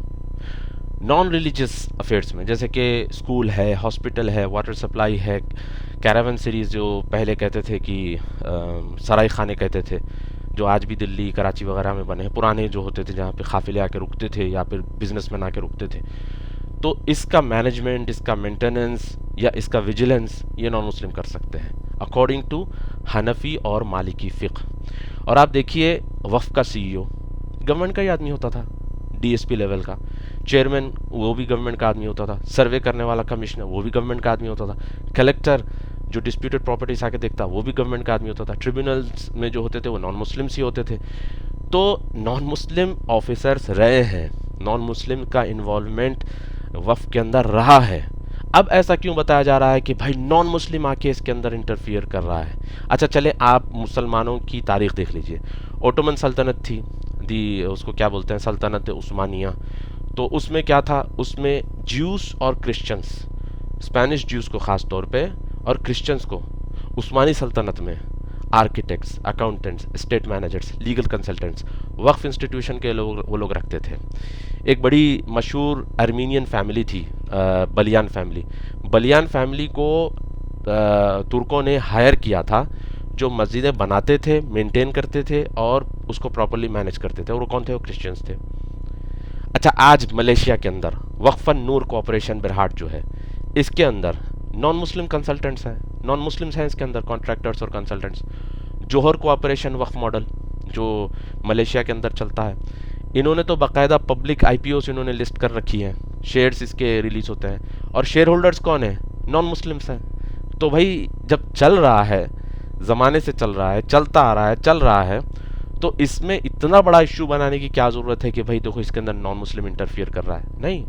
नॉन रिलीजियस अफेयर्स में, जैसे कि स्कूल है, हॉस्पिटल है, वाटर सप्लाई है, कैरावन सीरीज़ जो पहले कहते थे कि सराय खाने कहते थे, जो आज भी दिल्ली, कराची वगैरह में बने हैं, पुराने जो होते थे जहाँ पे काफ़िले आके रुकते थे या फिर बिजनेसमैन आके रुकते थे। तो इसका मैनेजमेंट, इसका मेंटेनेंस या इसका विजिलेंस ये नॉन मुस्लिम कर सकते हैं अकॉर्डिंग टू हनफी और मालिकी फ़िक़्ह। और आप देखिए, वफ़ का CEO गवर्नमेंट का ही आदमी होता था, DSP लेवल का, चेयरमैन वो भी गवर्नमेंट का आदमी होता था, सर्वे करने वाला कमिश्नर वो भी गवर्नमेंट का आदमी होता था, कलेक्टर जो डिस्प्यूटेड प्रॉपर्टीज आके देखता वो भी गवर्नमेंट का आदमी होता था, ट्रिब्यूनल्स में जो होते थे वो नॉन मुस्लिम्स ही होते थे। तो नॉन मुस्लिम ऑफिसर्स रहे हैं, नॉन मुस्लिम का इन्वॉल्वमेंट वफ़ के अंदर रहा है। अब ऐसा क्यों बताया जा रहा है कि भाई नॉन मुस्लिम आके इसके अंदर इंटरफियर कर रहा है। अच्छा चले, आप मुसलमानों की तारीख़ देख लीजिए। ओटोमन सल्तनत थी, उसको क्या बोलते हैं, सल्तनत उस्मानिया। तो उसमें क्या था, उसमें ज्यूस और क्रिश्चियंस, स्पेनिश ज्यूस को ख़ास तौर पे और क्रिश्चियंस को उस्मानी सल्तनत में architects, accountants, state managers, legal consultants, वक्फ इंस्टीट्यूशन के वो लोग रखते थे। एक बड़ी मशहूर अर्मीनियन फैमिली थी, बलियान फैमिली। बलियान फैमिली को तुर्कों ने हायर किया था, जो मस्जिदें बनाते थे, मेंटेन करते थे और उसको प्रॉपर्ली मैनेज करते थे, और वो कौन थे? वो क्रिश्चियंस थे। अच्छा, आज मलेशिया के अंदर वक्फन नूर कॉर्पोरेशन बिरहाट जो है, इसके अंदर नॉन मुस्लिम कंसल्टेंट्स हैं, नॉन मुस्लिम्स हैं इसके अंदर, कॉन्ट्रैक्टर्स और कंसल्टेंट्स। जोहर कोऑपरेशन वक्फ मॉडल जो मलेशिया के अंदर चलता है, इन्होंने तो बाकायदा पब्लिक आईपीओ इन्होंने लिस्ट कर रखी है, शेयर्स इसके रिलीज होते हैं, और शेयर होल्डर्स कौन है? नॉन मुस्लिम्स हैं। तो भाई जब चल रहा है, ज़माने से चल रहा है, चलता आ रहा है, चल रहा है, तो इसमें इतना बड़ा इश्यू बनाने की क्या ज़रूरत है कि भाई देखो इसके अंदर नॉन मुस्लिम इंटरफियर कर रहा है? नहीं,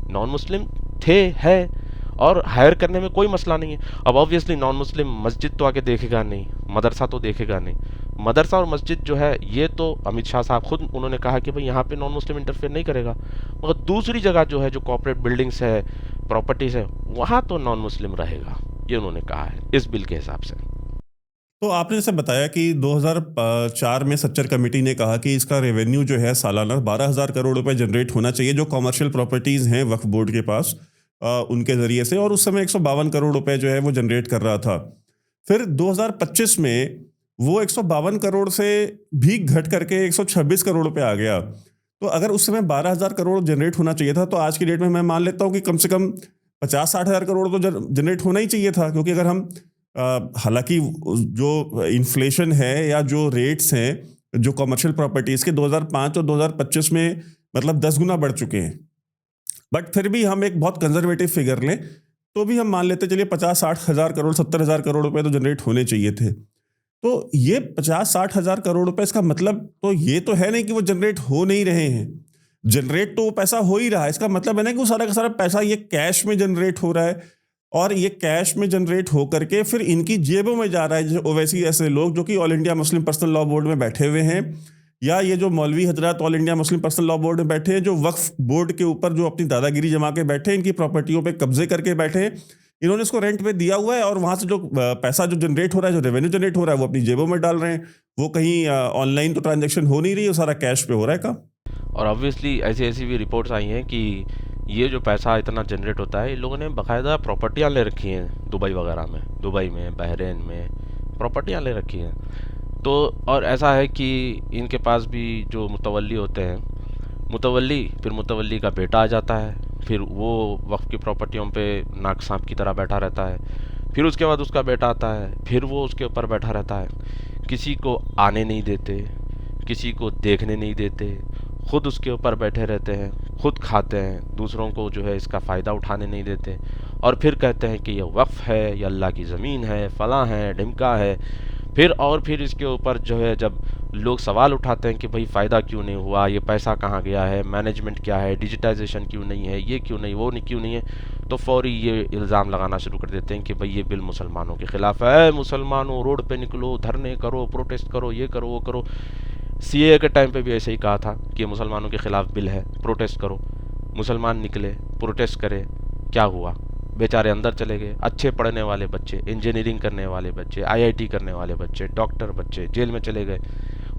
नॉन मुस्लिम थे, है, और हायर करने में कोई मसला नहीं है। अब ऑब्वियसली नॉन मुस्लिम मस्जिद तो आके देखेगा नहीं, मदरसा तो देखेगा नहीं। मदरसा और मस्जिद जो है ये तो अमित शाह साहब खुद उन्होंने कहा कि भाई यहाँ पे नॉन मुस्लिम इंटरफेयर नहीं करेगा, मगर दूसरी जगह जो है, जो कॉर्पोरेट बिल्डिंग्स है, प्रॉपर्टीज़ है, वहाँ तो नॉन मुस्लिम रहेगा, ये उन्होंने कहा है इस बिल के हिसाब से। तो आपने जैसे बताया कि 2004 में सच्चर कमेटी ने कहा कि इसका रेवेन्यू जो है सालाना 12,000 करोड़ रुपए जनरेट होना चाहिए, जो कॉमर्शियल प्रॉपर्टीज़ हैं वक्फ बोर्ड के पास, उनके ज़रिए से, और उस समय 152 करोड़ रुपए जो है वो जनरेट कर रहा था। फिर 2025 में वो 152 करोड़ से भी घट करके 126 करोड़ रुपए आ गया। तो अगर उस समय 12,000 करोड़ जनरेट होना चाहिए था, तो आज की डेट में मैं मान लेता हूँ कि कम से कम 50-60 हज़ार करोड़ तो जनरेट होना ही चाहिए था, क्योंकि अगर हम हालांकि जो इन्फ्लेशन है या जो रेट्स हैं जो कमर्शियल प्रॉपर्टीज़ के 2005 और 2025 में मतलब 10 गुना बढ़ चुके हैं, बट फिर भी हम एक बहुत कंजर्वेटिव फिगर लें तो भी हम मान लेते चलिए 50-60 हज़ार करोड़ 70 हज़ार करोड़ रुपए तो जनरेट होने चाहिए थे। तो ये 50-60 हज़ार करोड़ रुपए, इसका मतलब तो ये तो है नहीं कि वो जनरेट हो नहीं रहे हैं, जनरेट तो वो पैसा हो ही रहा है। इसका मतलब है ना कि वो सारा का सारा पैसा ये कैश में जनरेट हो रहा है, और ये कैश में जनरेट हो करके फिर इनकी जेबों में जा रहा है। जो ओवैसी ऐसे लोग जो कि all India Muslim personal law board में बैठे हुए हैं, या ये जो मौलवी हजरात all India Muslim personal law board में बैठे हैं, जो वक्फ बोर्ड के ऊपर जो अपनी दादागिरी जमा के बैठे हैं, इनकी प्रॉपर्टियों पे कब्जे करके बैठे हैं, इन्होंने इसको रेंट पे दिया हुआ है, और वहाँ से जो पैसा जो जनरेट हो रहा है, जो रेवेन्यू जनरेट हो रहा है, वो अपनी जेबों में डाल रहे हैं। वो कहीं ऑनलाइन तो ट्रांजेक्शन हो नहीं रही है, वो सारा कैश पे हो रहा है काम। और ऑब्वियसली ऐसी ऐसी भी रिपोर्ट्स आई हैं कि ये जो पैसा इतना जनरेट होता है, इन लोगों ने बाकायदा प्रॉपर्टियाँ ले रखी हैं दुबई वगैरह में, दुबई में, बहरीन में प्रॉपर्टियाँ ले रखी हैं। तो और ऐसा है कि इनके पास भी जो मुतवल्ली होते हैं, फिर मुतवल्ली का बेटा आ जाता है, फिर वो वक्फ की प्रॉपर्टियों पे नाक सांप की तरह बैठा रहता है, फिर उसके बाद उसका बेटा आता है, फिर वो उसके ऊपर बैठा रहता है, किसी को आने नहीं देते, किसी को देखने नहीं देते, खुद उसके ऊपर बैठे रहते हैं, खुद खाते हैं, दूसरों को जो है इसका फ़ायदा उठाने नहीं देते, और फिर कहते हैं कि ये वक्फ है, ये अल्लाह की ज़मीन है, फ़लाँ है, ढिमका है। फिर इसके ऊपर जो है जब लोग सवाल उठाते हैं कि भाई फ़ायदा क्यों नहीं हुआ, ये पैसा कहाँ गया है, मैनेजमेंट क्या है, डिजिटाइजेशन क्यों नहीं है, ये क्यों नहीं, वो नहीं क्यों नहीं है, तो फौरी ये इल्ज़ाम लगाना शुरू कर देते हैं कि भाई ये बिल मुसलमानों के ख़िलाफ़ है, मुसलमानों रोड पे निकलो, धरने करो, प्रोटेस्ट करो, ये करो, वो करो। सीएए के टाइम पे भी ऐसे ही कहा था कि मुसलमानों के ख़िलाफ़ बिल है, प्रोटेस्ट करो। मुसलमान निकले, प्रोटेस्ट करे, क्या हुआ? बेचारे अंदर चले गए। अच्छे पढ़ने वाले बच्चे, इंजीनियरिंग करने वाले बच्चे, आईआईटी करने वाले बच्चे, डॉक्टर बच्चे जेल में चले गए,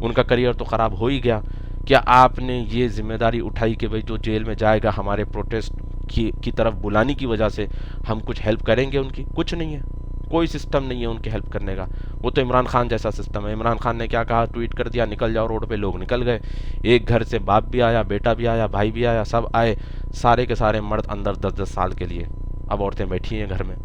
उनका करियर तो ख़राब हो ही गया। क्या आपने ये जिम्मेदारी उठाई कि भाई जो जेल में जाएगा हमारे प्रोटेस्ट की तरफ बुलाने की वजह से हम कुछ हेल्प करेंगे उनकी? कुछ नहीं है, कोई सिस्टम नहीं है उनकी हेल्प करने का। वो तो इमरान खान जैसा सिस्टम है। इमरान खान ने क्या कहा, ट्वीट कर दिया, निकल जाओ रोड पे, लोग निकल गए। एक घर से बाप भी आया, बेटा भी आया, भाई भी आया, सब आए, सारे के सारे मर्द अंदर 10-10 साल के लिए। अब औरतें बैठी हैं घर में।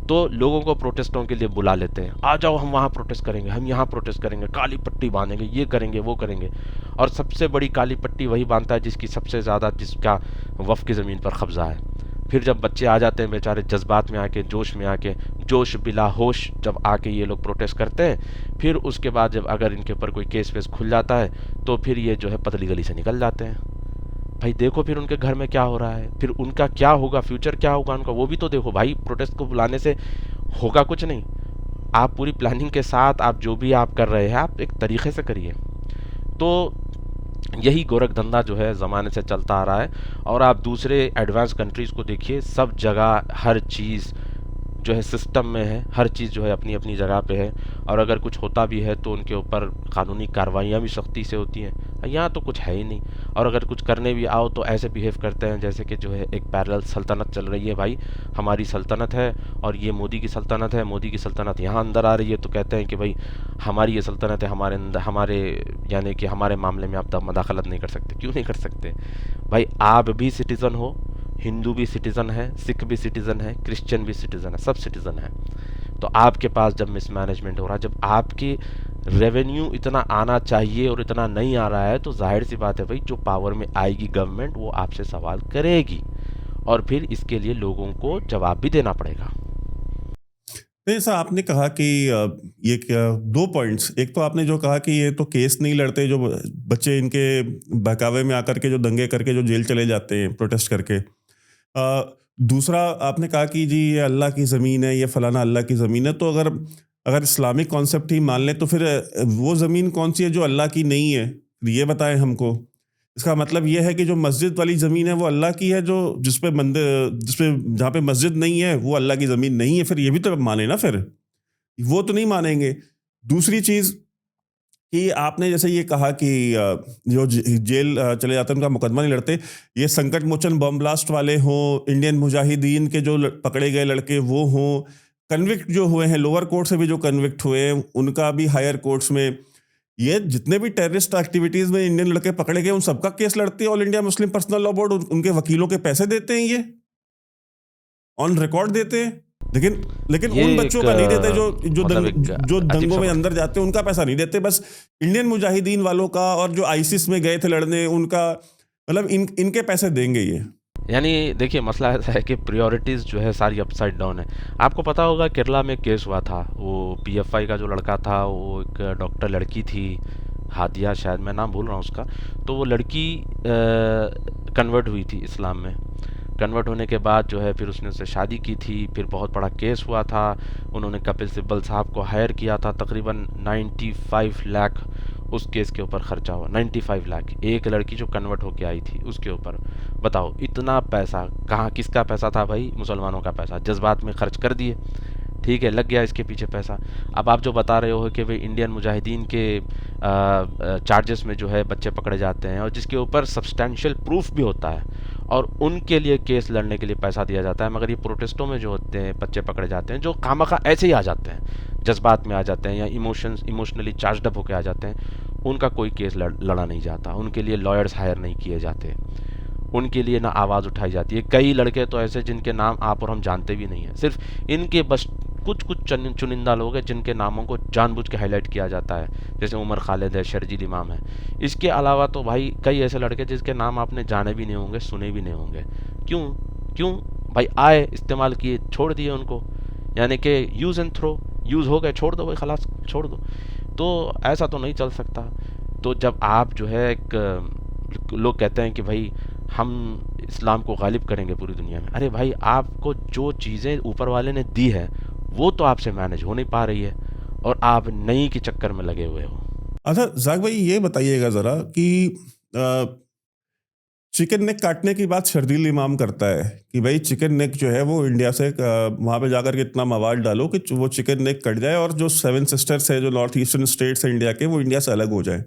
तो लोगों को प्रोटेस्टों के लिए बुला लेते हैं, आ जाओ हम वहाँ प्रोटेस्ट करेंगे, हम यहाँ प्रोटेस्ट करेंगे, काली पट्टी बांधेंगे, ये करेंगे, वो करेंगे। और सबसे बड़ी काली पट्टी वही बांधता है जिसकी सबसे ज़्यादा, जिसका वफ़ की ज़मीन पर कब्ज़ा है। फिर जब बच्चे आ जाते हैं बेचारे जज्बात में आके, जोश में आके, जोश बिला होश जब आके ये लोग प्रोटेस्ट करते हैं, फिर उसके बाद जब अगर इनके ऊपर कोई केस वेस खुल जाता है तो फिर ये जो है पतली गली से निकल जाते हैं। भाई देखो फिर उनके घर में क्या हो रहा है, फिर उनका क्या होगा, फ्यूचर क्या होगा उनका, वो भी तो देखो भाई। प्रोटेस्ट को बुलाने से होगा कुछ नहीं। आप पूरी प्लानिंग के साथ आप जो भी आप कर रहे हैं, आप एक तरीके से करिए। तो यही गोरख धंधा जो है ज़माने से चलता आ रहा है। और आप दूसरे एडवांस कंट्रीज़ को देखिए, सब जगह हर चीज़ जो है सिस्टम में है, हर चीज़ जो है अपनी अपनी जगह पे है। और अगर कुछ होता भी है तो उनके ऊपर कानूनी कार्रवाइयाँ भी सख्ती से होती हैं। यहाँ तो कुछ है ही नहीं। और अगर कुछ करने भी आओ तो ऐसे बिहेव करते हैं जैसे कि जो है एक पैरेलल सल्तनत चल रही है। भाई हमारी सल्तनत है और ये मोदी की सल्तनत है, मोदी की सल्तनत यहाँ अंदर आ रही है तो कहते हैं कि भाई हमारी ये सल्तनत है, हमारे अंदर, हमारे यानी कि हमारे मामले में आप मदाखलत नहीं कर सकते। क्यों नहीं कर सकते भाई? आप भी सिटीज़न हो, हिंदू भी सिटीज़न है, सिख भी सिटीज़न है, क्रिश्चियन भी सिटीज़न है, सब सिटीज़न है। तो आपके पास जब मिसमैनेजमेंट हो रहा है, जब आपकी रेवेन्यू इतना आना चाहिए और इतना नहीं आ रहा है, तो जाहिर सी बात है भाई, जो पावर में आएगी गवर्नमेंट वो आपसे सवाल करेगी और फिर इसके लिए लोगों को जवाब भी देना पड़ेगा। नहीं सर, आपने कहा कि ये क्या, दो पॉइंट्स। एक तो आपने जो कहा कि ये तो केस नहीं लड़ते जो बच्चे इनके बहकावे में आकर के जो दंगे करके जो जेल चले जाते हैं प्रोटेस्ट करके। दूसरा आपने कहा कि जी ये अल्लाह की ज़मीन है, ये फलाना अल्लाह की ज़मीन है। तो अगर अगर इस्लामिक कॉन्सेप्ट ही मान लें तो फिर वो ज़मीन कौन सी है जो अल्लाह की नहीं है? ये बताएं हमको। इसका मतलब ये है कि जो मस्जिद वाली ज़मीन है वो अल्लाह की है, जो जिस पे मंदिर, जिस पे जहाँ पे मस्जिद नहीं है वो अल्लाह की ज़मीन नहीं है। फिर ये भी तो माने ना फिर। वो तो नहीं मानेंगे। दूसरी चीज़ कि आपने जैसे ये कहा कि जो जेल चले जाते हैं उनका मुकदमा नहीं लड़ते। ये संकट मोचन बम ब्लास्ट वाले हों, इंडियन मुजाहिदीन के जो पकड़े गए लड़के वो हों, कन्विक्ट जो हुए हैं लोअर कोर्ट से भी जो कन्विक्ट हुए हैं उनका भी हायर कोर्ट्स में, ये जितने भी टेररिस्ट एक्टिविटीज में इंडियन लड़के पकड़े गए उन सबका केस लड़ती है all India Muslim personal law board. उनके वकीलों के पैसे देते हैं, ये ऑन रिकॉर्ड देते हैं। लेकिन लेकिन ये उन बच्चों एक का नहीं देते जो मतलब एक जो अजीब दंगों सा में मसला अंदर जाते हैं, उनका पैसा नहीं देते। बस इंडियन मुजाहिदीन वालों का और जो आईसिस में गए थे लड़ने उनका, मतलब इनके पैसे देंगे ये। यानी देखिए, मसला ऐसा है कि प्रायोरिटीज़ जो है सारी अपसाइड डाउन है। आपको पता होगा केरला में केस हुआ था, वो पीएफआई का जो लड़का था, वो एक डॉक्टर लड़की थी, हादिया शायद, मैं नाम भूल रहा हूँ उसका। तो वो लड़की कन्वर्ट हुई थी इस्लाम में। कन्वर्ट होने के बाद जो है फिर उसने उससे शादी की थी, फिर बहुत बड़ा केस हुआ था। उन्होंने कपिल सिब्बल साहब को हायर किया था, तकरीबन 95 लाख उस केस के ऊपर खर्चा हुआ। 95 लाख एक लड़की जो कन्वर्ट होके आई थी उसके ऊपर। बताओ इतना पैसा कहाँ, किसका पैसा था भाई? मुसलमानों का पैसा, जज्बात में खर्च कर दिए। ठीक है, लग गया इसके पीछे पैसा। अब आप जो बता रहे हो कि भाई इंडियन मुजाहिदीन के चार्जेस में जो है बच्चे पकड़े जाते हैं और जिसके ऊपर सब्सटेंशियल प्रूफ भी होता है और उनके लिए केस लड़ने के लिए पैसा दिया जाता है, मगर ये प्रोटेस्टों में जो होते हैं बच्चे पकड़े जाते हैं जो खामखा ऐसे ही आ जाते हैं, जज्बात में आ जाते हैं या इमोशनली चार्जड अप होकर आ जाते हैं, उनका कोई केस लड़ा नहीं जाता। उनके लिए लॉयर्स हायर नहीं किए जाते, उनके लिए ना आवाज़ उठाई जाती है। कई लड़के तो ऐसे जिनके नाम आप और हम जानते भी नहीं हैं, सिर्फ इनके बस कुछ चुनिंदा लोग हैं जिनके नामों को जानबूझ के हाईलाइट किया जाता है, जैसे उमर खालिद है, शर्जील इमाम है। इसके अलावा तो भाई कई ऐसे लड़के जिसके नाम आपने जाने भी नहीं होंगे, सुने भी नहीं होंगे। क्यों क्यों भाई? आए, इस्तेमाल किए, छोड़ दिए उनको, यानी कि यूज़ एंड थ्रो, यूज़ हो गए, छोड़ दो भाई, खलास छोड़ दो। तो ऐसा तो नहीं चल सकता। तो जब आप जो है एक लोग कहते हैं कि भाई हम इस्लाम को गालिब करेंगे पूरी दुनिया में, अरे भाई आपको जो चीज़ें ऊपर वाले ने दी है वो तो आपसे मैनेज हो नहीं पा रही है और आप नई के चक्कर में लगे हुए हो। अच्छा जाक भाई, ये बताइएगा ज़रा कि चिकन नेक काटने की बात शर्जील इमाम करता है कि भाई चिकन नेक जो है वो इंडिया से वहाँ पे जाकर के इतना मवाद डालो कि वो चिकन नेक कट जाए और जो 7 सिस्टर्स है, जो नॉर्थ ईस्टर्न स्टेट्स है इंडिया के, वो इंडिया से अलग हो जाए।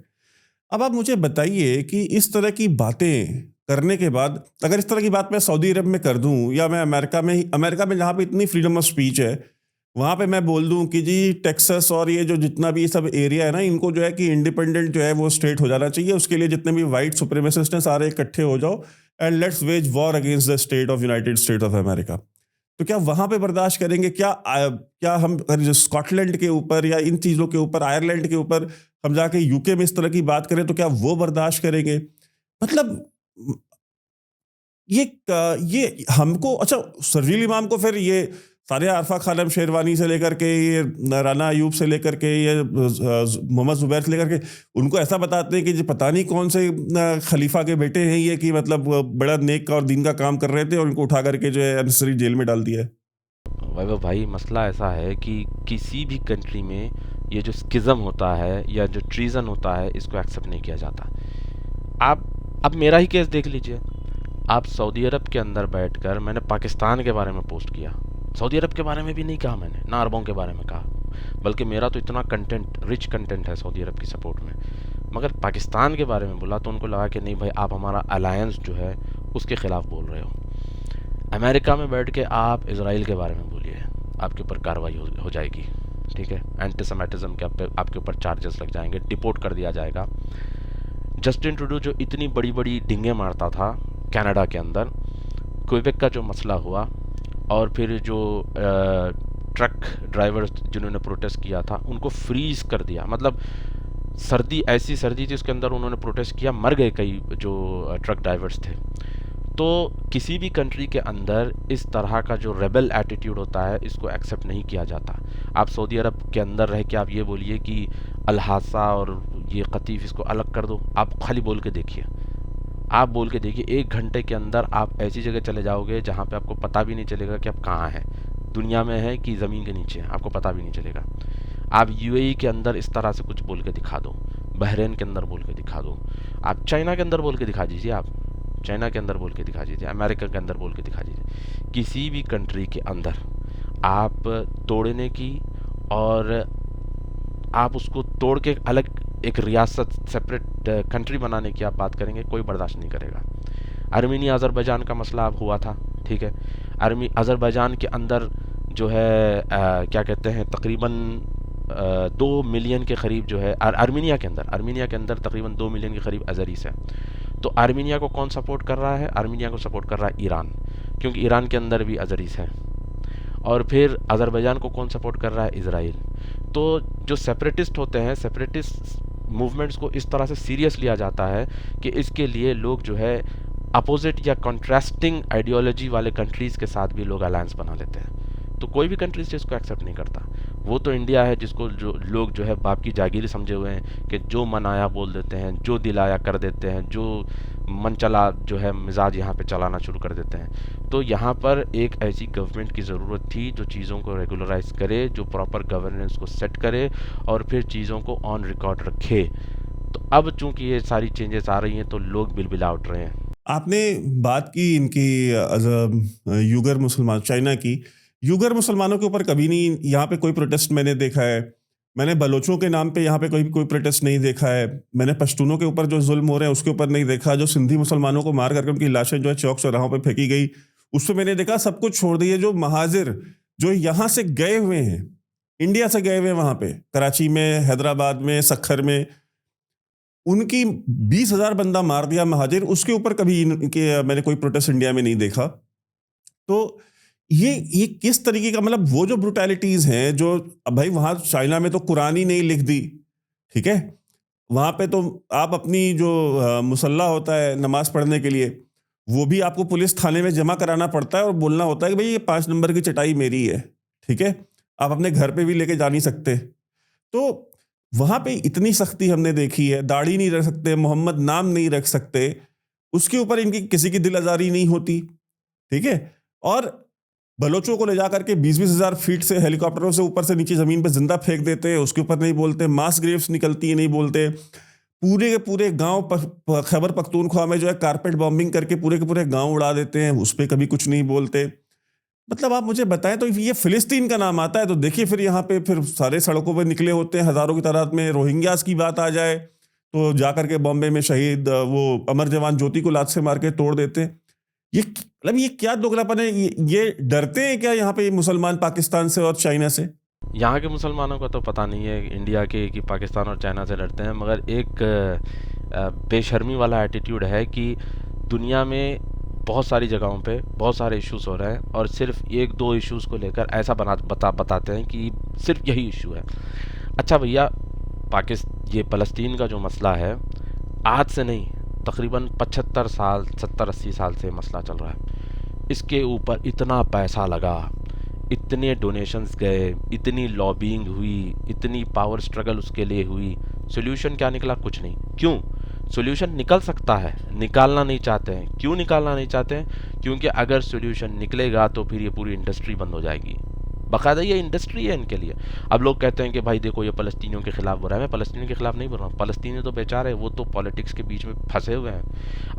अब आप मुझे बताइए कि इस तरह की बातें करने के बाद, अगर इस तरह की बात मैं सऊदी अरब में कर दूं या मैं अमेरिका में जहाँ पे इतनी फ्रीडम ऑफ स्पीच है, वहाँ पे मैं बोल दूं कि जी टेक्सास और ये जो जितना भी सब एरिया है ना, इनको जो है कि इंडिपेंडेंट जो है वो स्टेट हो जाना चाहिए, उसके लिए जितने भी वाइट सुप्रीमेसिस्ट हैं सारे इकट्ठे हो जाओ and let's veg war against the state of United state of America. तो क्या वहाँ पे बर्दाश्त करेंगे? क्या हम अगर स्कॉटलैंड के ऊपर या इन चीज़ों के ऊपर, आयरलैंड के ऊपर हम जाके यूके में इस तरह की बात करें तो क्या वो बर्दाश्त करेंगे? मतलब ये हमको, अच्छा शर्जील इमाम को फिर ये सारे आरफा खानम शेरवानी से लेकर के, ये राना अयूब से लेकर के, ये मोहम्मद जुबैर से लेकर के, उनको ऐसा बताते हैं कि जी पता नहीं कौन से खलीफा के बेटे हैं ये, कि मतलब बड़ा नेक और दीन का काम कर रहे थे और उनको उठा करके जो है अननेसेसरी जेल में डाल दिया है। वैभव भाई, मसला ऐसा है कि किसी भी कंट्री में ये जो स्किज़म होता है या जो ट्रीज़न होता है, इसको एक्सेप्ट नहीं किया जाता। आप अब मेरा ही केस देख लीजिए। आप सऊदी अरब के अंदर बैठकर, मैंने पाकिस्तान के बारे में पोस्ट किया, सऊदी अरब के बारे में भी नहीं कहा मैंने, ना अरबों के बारे में कहा, बल्कि मेरा तो इतना कंटेंट, रिच कंटेंट है सऊदी अरब की सपोर्ट में, मगर पाकिस्तान के बारे में बोला तो उनको लगा कि नहीं भाई, आप हमारा अलायंस जो है उसके ख़िलाफ़ बोल रहे हो। अमेरिका में बैठ के आप इजराइल के बारे में बोलिए, आपके ऊपर कार्रवाई हो जाएगी, ठीक है, एंटीसेमिटिज्म के आपके ऊपर चार्जेस लग जाएंगे, डिपोर्ट कर दिया जाएगा। जस्टिन ट्रूडो जो इतनी बड़ी बड़ी डिंगे मारता था कनाडा के अंदर, क्वेबेक का जो मसला हुआ और फिर जो ट्रक ड्राइवर्स जिन्होंने प्रोटेस्ट किया था उनको फ्रीज कर दिया। मतलब सर्दी, ऐसी सर्दी थी उसके अंदर उन्होंने प्रोटेस्ट किया, मर गए कई जो ट्रक ड्राइवर्स थे। तो किसी भी कंट्री के अंदर इस तरह का जो रेबल एटीट्यूड होता है इसको एक्सेप्ट नहीं किया जाता। आप सऊदी अरब के अंदर रह के आप ये बोलिए कि अल-हासा और ये कतीफ़ इसको अलग कर दो, आप खाली बोल के देखिए, आप बोल के देखिए 1 घंटे के अंदर आप ऐसी जगह चले जाओगे जहाँ पे आपको पता भी नहीं चलेगा कि आप कहाँ हैं, दुनिया में है कि ज़मीन के नीचे है, आपको पता भी नहीं चलेगा। आप यूएई के अंदर इस तरह से कुछ बोल के दिखा दो, बहरीन के अंदर बोल के दिखा दो, आप चाइना के अंदर बोल के दिखा दीजिए, आप चाइना के अंदर बोल के दिखा दीजिए, अमेरिका के अंदर बोल के दिखा दीजिए, किसी भी कंट्री के अंदर आप तोड़ने की और आप उसको तोड़ के अलग एक रियासत, सेपरेट कंट्री बनाने की आप बात करेंगे, कोई बर्दाश्त नहीं करेगा। आर्मीनिया अज़रबैजान का मसला अब हुआ था, ठीक है। अज़रबैजान के अंदर जो है क्या कहते हैं, तकरीबन 2 मिलियन के करीब जो है आर्मीनिया के अंदर तकरीबन 2 मिलियन के करीब अज़रीस है। तो आर्मीनिया को कौन सपोर्ट कर रहा है? आर्मीनिया को सपोर्ट कर रहा है ईरान, क्योंकि ईरान के अंदर भी अज़रीस है। और फिर अज़रबैजान को कौन सपोर्ट कर रहा है? इज़राइल। तो जो सेपरेटिस्ट होते हैं, सेपरेटिस्ट मूवमेंट्स को इस तरह से सीरियस लिया जाता है कि इसके लिए लोग जो है अपोजिट या कॉन्ट्रास्टिंग आइडियोलॉजी वाले कंट्रीज़ के साथ भी लोग अलायंस बना लेते हैं। तो कोई भी कंट्रीज इसको एक्सेप्ट नहीं करता। वो तो इंडिया है जिसको जो लोग जो है बाप की जागीर समझे हुए हैं कि जो मन आया बोल देते हैं, जो दिल आया कर देते हैं, जो मन चला जो है मिजाज यहाँ पे चलाना शुरू कर देते हैं। तो यहाँ पर एक ऐसी गवर्नमेंट की ज़रूरत थी जो चीज़ों को रेगुलराइज करे, जो प्रॉपर गवर्नेंस को सेट करे और फिर चीज़ों को ऑन रिकॉर्ड रखे। तो अब चूंकि ये सारी चेंजेस आ रही हैं तो लोग बिलबिला उठ रहे हैं। आपने बात की इनकी यूगर मुसलमान, चाइना की यूगर मुसलमानों के ऊपर कभी नहीं यहाँ पे कोई प्रोटेस्ट मैंने देखा है। मैंने बलोचों के नाम पे यहाँ पे कोई प्रोटेस्ट नहीं देखा है। मैंने पश्तूनों के ऊपर जो जुल्म हो रहे हैं उसके ऊपर नहीं देखा। जो सिंधी मुसलमानों को मार करके उनकी लाशें जो है चौक चौराहों पे फेंकी गई, उस पर मैंने देखा। सब कुछ छोड़ दिए, जो महाजिर जो यहाँ से गए हुए हैं, इंडिया से गए हुए हैं वहाँ पे, कराची में, हैदराबाद में, सक्खर में, उनकी 20,000 बंदा मार दिया महाजिर, उसके ऊपर कभी इनके मैंने कोई प्रोटेस्ट इंडिया में नहीं देखा। तो ये किस तरीके का, मतलब वो जो ब्रुटैलिटीज हैं, जो अब भाई वहां चाइना में तो कुरान ही नहीं लिख दी, ठीक है। वहां पे तो आप अपनी जो मुसल्ला होता है नमाज पढ़ने के लिए, वो भी आपको पुलिस थाने में जमा कराना पड़ता है और बोलना होता है कि भाई ये 5 नंबर की चटाई मेरी है, ठीक है। आप अपने घर पे भी लेके जा नहीं सकते। तो वहां पे इतनी सख्ती हमने देखी है। दाढ़ी नहीं रख सकते, मोहम्मद नाम नहीं रख सकते, उसके ऊपर इनकी किसी की दिल आजारी नहीं होती, ठीक है। और बलोचों को ले जाकर के 20-20 हज़ार फीट से हेलीकॉप्टरों से ऊपर से नीचे जमीन पे जिंदा फेंक देते हैं, उसके ऊपर नहीं बोलते। मास ग्रेव्स निकलती है, नहीं बोलते। पूरे के पूरे गांव खैबर पख्तूनख्वा में जो है कारपेट बॉम्बिंग करके पूरे के पूरे गांव उड़ा देते हैं, उस पर कभी कुछ नहीं बोलते। मतलब आप मुझे बताएं, तो ये फिलिस्तीन का नाम आता है तो देखिए फिर यहाँ पे फिर सारे सड़कों पर निकले होते हैं हजारों की तादाद में। रोहिंग्यास की बात आ जाए तो जाकर के बॉम्बे में शहीद वो अमर जवान ज्योति को लात से मार के तोड़ देते हैं। ये मतलब ये क्या दोगलापन है? ये डरते हैं क्या यहाँ पे मुसलमान पाकिस्तान से और चाइना से? यहाँ के मुसलमानों का तो पता नहीं है इंडिया के कि पाकिस्तान और चाइना से डरते हैं, मगर एक बेशर्मी वाला एटीट्यूड है कि दुनिया में बहुत सारी जगहों पे बहुत सारे इश्यूज हो रहे हैं और सिर्फ 1-2 इश्यूज़ को लेकर ऐसा बताते हैं कि सिर्फ यही इशू है। अच्छा भैया, ये फ़लस्तीन का जो मसला है आज से नहीं, तकरीबन 75 साल 70-80 साल से मसला चल रहा है। इसके ऊपर इतना पैसा लगा, इतने डोनेशंस गए, इतनी लॉबिंग हुई, इतनी पावर स्ट्रगल उसके लिए हुई। सोल्यूशन क्या निकला? कुछ नहीं। क्यों? सोल्यूशन निकल सकता है, निकालना नहीं चाहते हैं। क्यों निकालना नहीं चाहते हैं? क्योंकि अगर सोल्यूशन निकलेगा तो फिर ये पूरी इंडस्ट्री बंद हो जाएगी। बाकायदा ये इंडस्ट्री है इनके लिए। अब लोग कहते हैं कि भाई देखो ये फ़लस्तीनियों के ख़िलाफ़ बोल रहा है। मैं फ़लस्तीनियों के ख़िलाफ़ नहीं बोल रहा हूँ। फ़लस्तीनी तो बेचारे, वो तो पॉलिटिक्स के बीच में फंसे हुए हैं।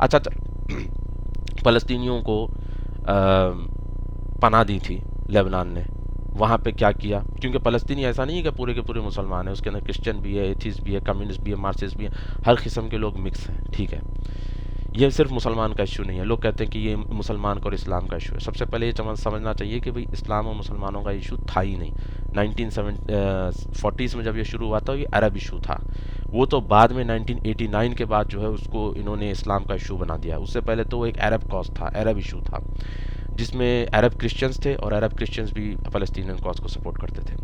अच्छा, फ़लस्तीनियों को पनाह दी थी लेबनान ने, वहाँ पे क्या किया? क्योंकि फ़लस्तीनी ऐसा नहीं है कि पूरे के पूरे मुसलमान हैं, उसके अंदर क्रिश्चियन भी है, एथिस्ट भी है, कम्युनिस्ट भी है, मार्क्सिस्ट भी है, हर किस्म के लोग मिक्स हैं, ठीक है। ये सिर्फ मुसलमान का इशू नहीं है। लोग कहते हैं कि ये मुसलमान का और इस्लाम का इशू है। सबसे पहले ये समझना चाहिए कि भाई इस्लाम और मुसलमानों का इशू था ही नहीं। 1940s में जब ये शुरू हुआ था ये अरब इशू था। वो तो बाद में 1989 के बाद जो है उसको इन्होंने इस्लाम का इशू बना दिया। उससे पहले तो वो एक अरब कॉज था, अरब इशू था। जिसमें अरब क्रिश्चियंस थे और अरब क्रिश्चियंस भी फ़लस्तीनियन कॉज को सपोर्ट करते थे।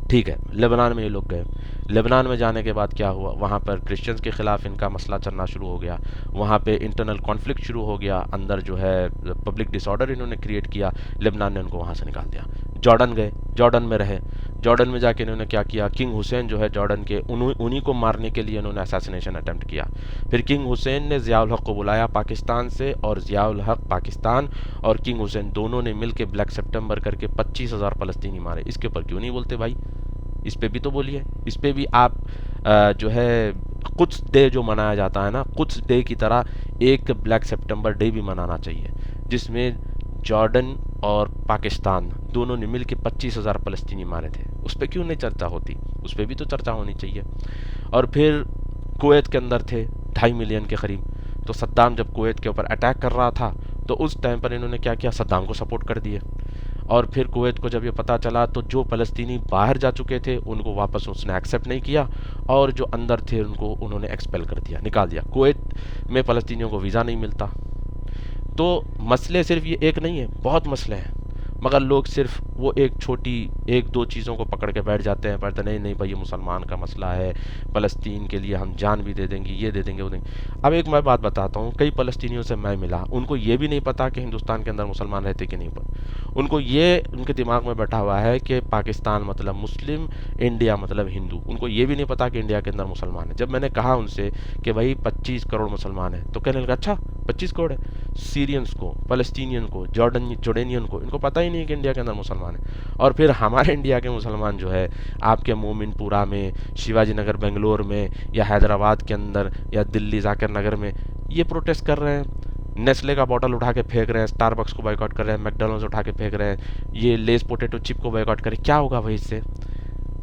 ठीक है, लेबनान में ये लोग गए। लेबनान में जाने के बाद क्या हुआ, वहाँ पर क्रिश्चियंस के ख़िलाफ़ इनका मसला चलना शुरू हो गया, वहाँ पे इंटरनल कॉन्फ्लिक्ट शुरू हो गया, अंदर जो है पब्लिक डिसऑर्डर इन्होंने क्रिएट किया, लेबनान ने उनको वहाँ से निकाल दिया। जॉर्डन गए, जॉर्डन में रहे, जॉर्डन में जाके इन्होंने क्या किया, किंग हुसैन जो है जॉर्डन के, उन्हीं को मारने के लिए इन्होंने असैसिनेशन अटेम्प्ट किया। फिर किंग हुसैन ने ज़ियाउल हक़ को बुलाया पाकिस्तान से, और ज़ियाउल हक़ पाकिस्तान और किंग हुसैन दोनों ने मिल के ब्लैक सितंबर करके 25,000 फ़लस्तीनी मारे। इसके ऊपर क्यों नहीं बोलते भाई? इस पे भी तो बोलिए। इस पे भी आप जो है कुछ डे जो मनाया जाता है ना, कुछ डे की तरह एक ब्लैक सितंबर डे भी मनाना चाहिए, जिसमें जॉर्डन और पाकिस्तान दोनों ने मिल के 25,000 फ़लस्तीनी मारे थे। उस पर क्यों नहीं चर्चा होती? उस पर भी तो चर्चा होनी चाहिए। और फिर कुवैत के अंदर थे 2.5 मिलियन के करीब, तो सद्दाम जब कुवैत के ऊपर अटैक कर रहा था तो उस टाइम पर इन्होंने क्या किया, सद्दाम को सपोर्ट कर दिए। और फिर कुवैत को जब ये पता चला तो जो फ़लस्तीनी बाहर जा चुके थे उनको वापस उसने एक्सेप्ट नहीं किया, और जो अंदर थे उनको उन्होंने एक्सपेल कर दिया, निकाल दिया। कुवैत में फ़लस्तीनियों को वीज़ा नहीं मिलता। तो मसले सिर्फ ये एक नहीं है, बहुत मसले हैं, मगर लोग सिर्फ वो एक छोटी एक दो चीज़ों को पकड़ के बैठ जाते हैं, पढ़ते नहीं भाई ये मुसलमान का मसला है, फ़लस्तीन के लिए हम जान भी दे देंगे, ये दे देंगे, वो देंगे। अब एक मैं बात बताता हूँ, कई फ़लस्तीनियों से मैं मिला, उनको ये भी नहीं पता कि हिंदुस्तान के अंदर मुसलमान रहते कि नहीं पर। उनको ये उनके दिमाग में बैठा हुआ है कि पाकिस्तान मतलब मुस्लिम, इंडिया मतलब हिंदू। उनको ये भी नहीं पता कि इंडिया के अंदर मुसलमान है। जब मैंने कहा उनसे कि भाई 25 करोड़ मुसलमान हैं, तो कहने लगा अच्छा 25 करोड़ है। सीरियंस को, फ़लस्तीनियन को, जॉर्डेनियन को इनको पता ही नहीं कि इंडिया के अंदर मुसलमान है। और फिर हमारे इंडिया के मुसलमान जो है आपके मोमिनपुरा में, शिवाजी नगर बेंगलोर में, या हैदराबाद के अंदर, या दिल्ली जाकिर नगर में ये प्रोटेस्ट कर रहे हैं, नेस्ले का बॉटल उठा के फेंक रहे हैं, स्टारबक्स को बॉयकॉट कर रहे हैं, मैकडॉनल्ड्स उठा के फेंक रहे हैं, ये लेस पोटैटो चिप को बॉयकॉट कर रहे हैं। क्या होगा भाई इससे?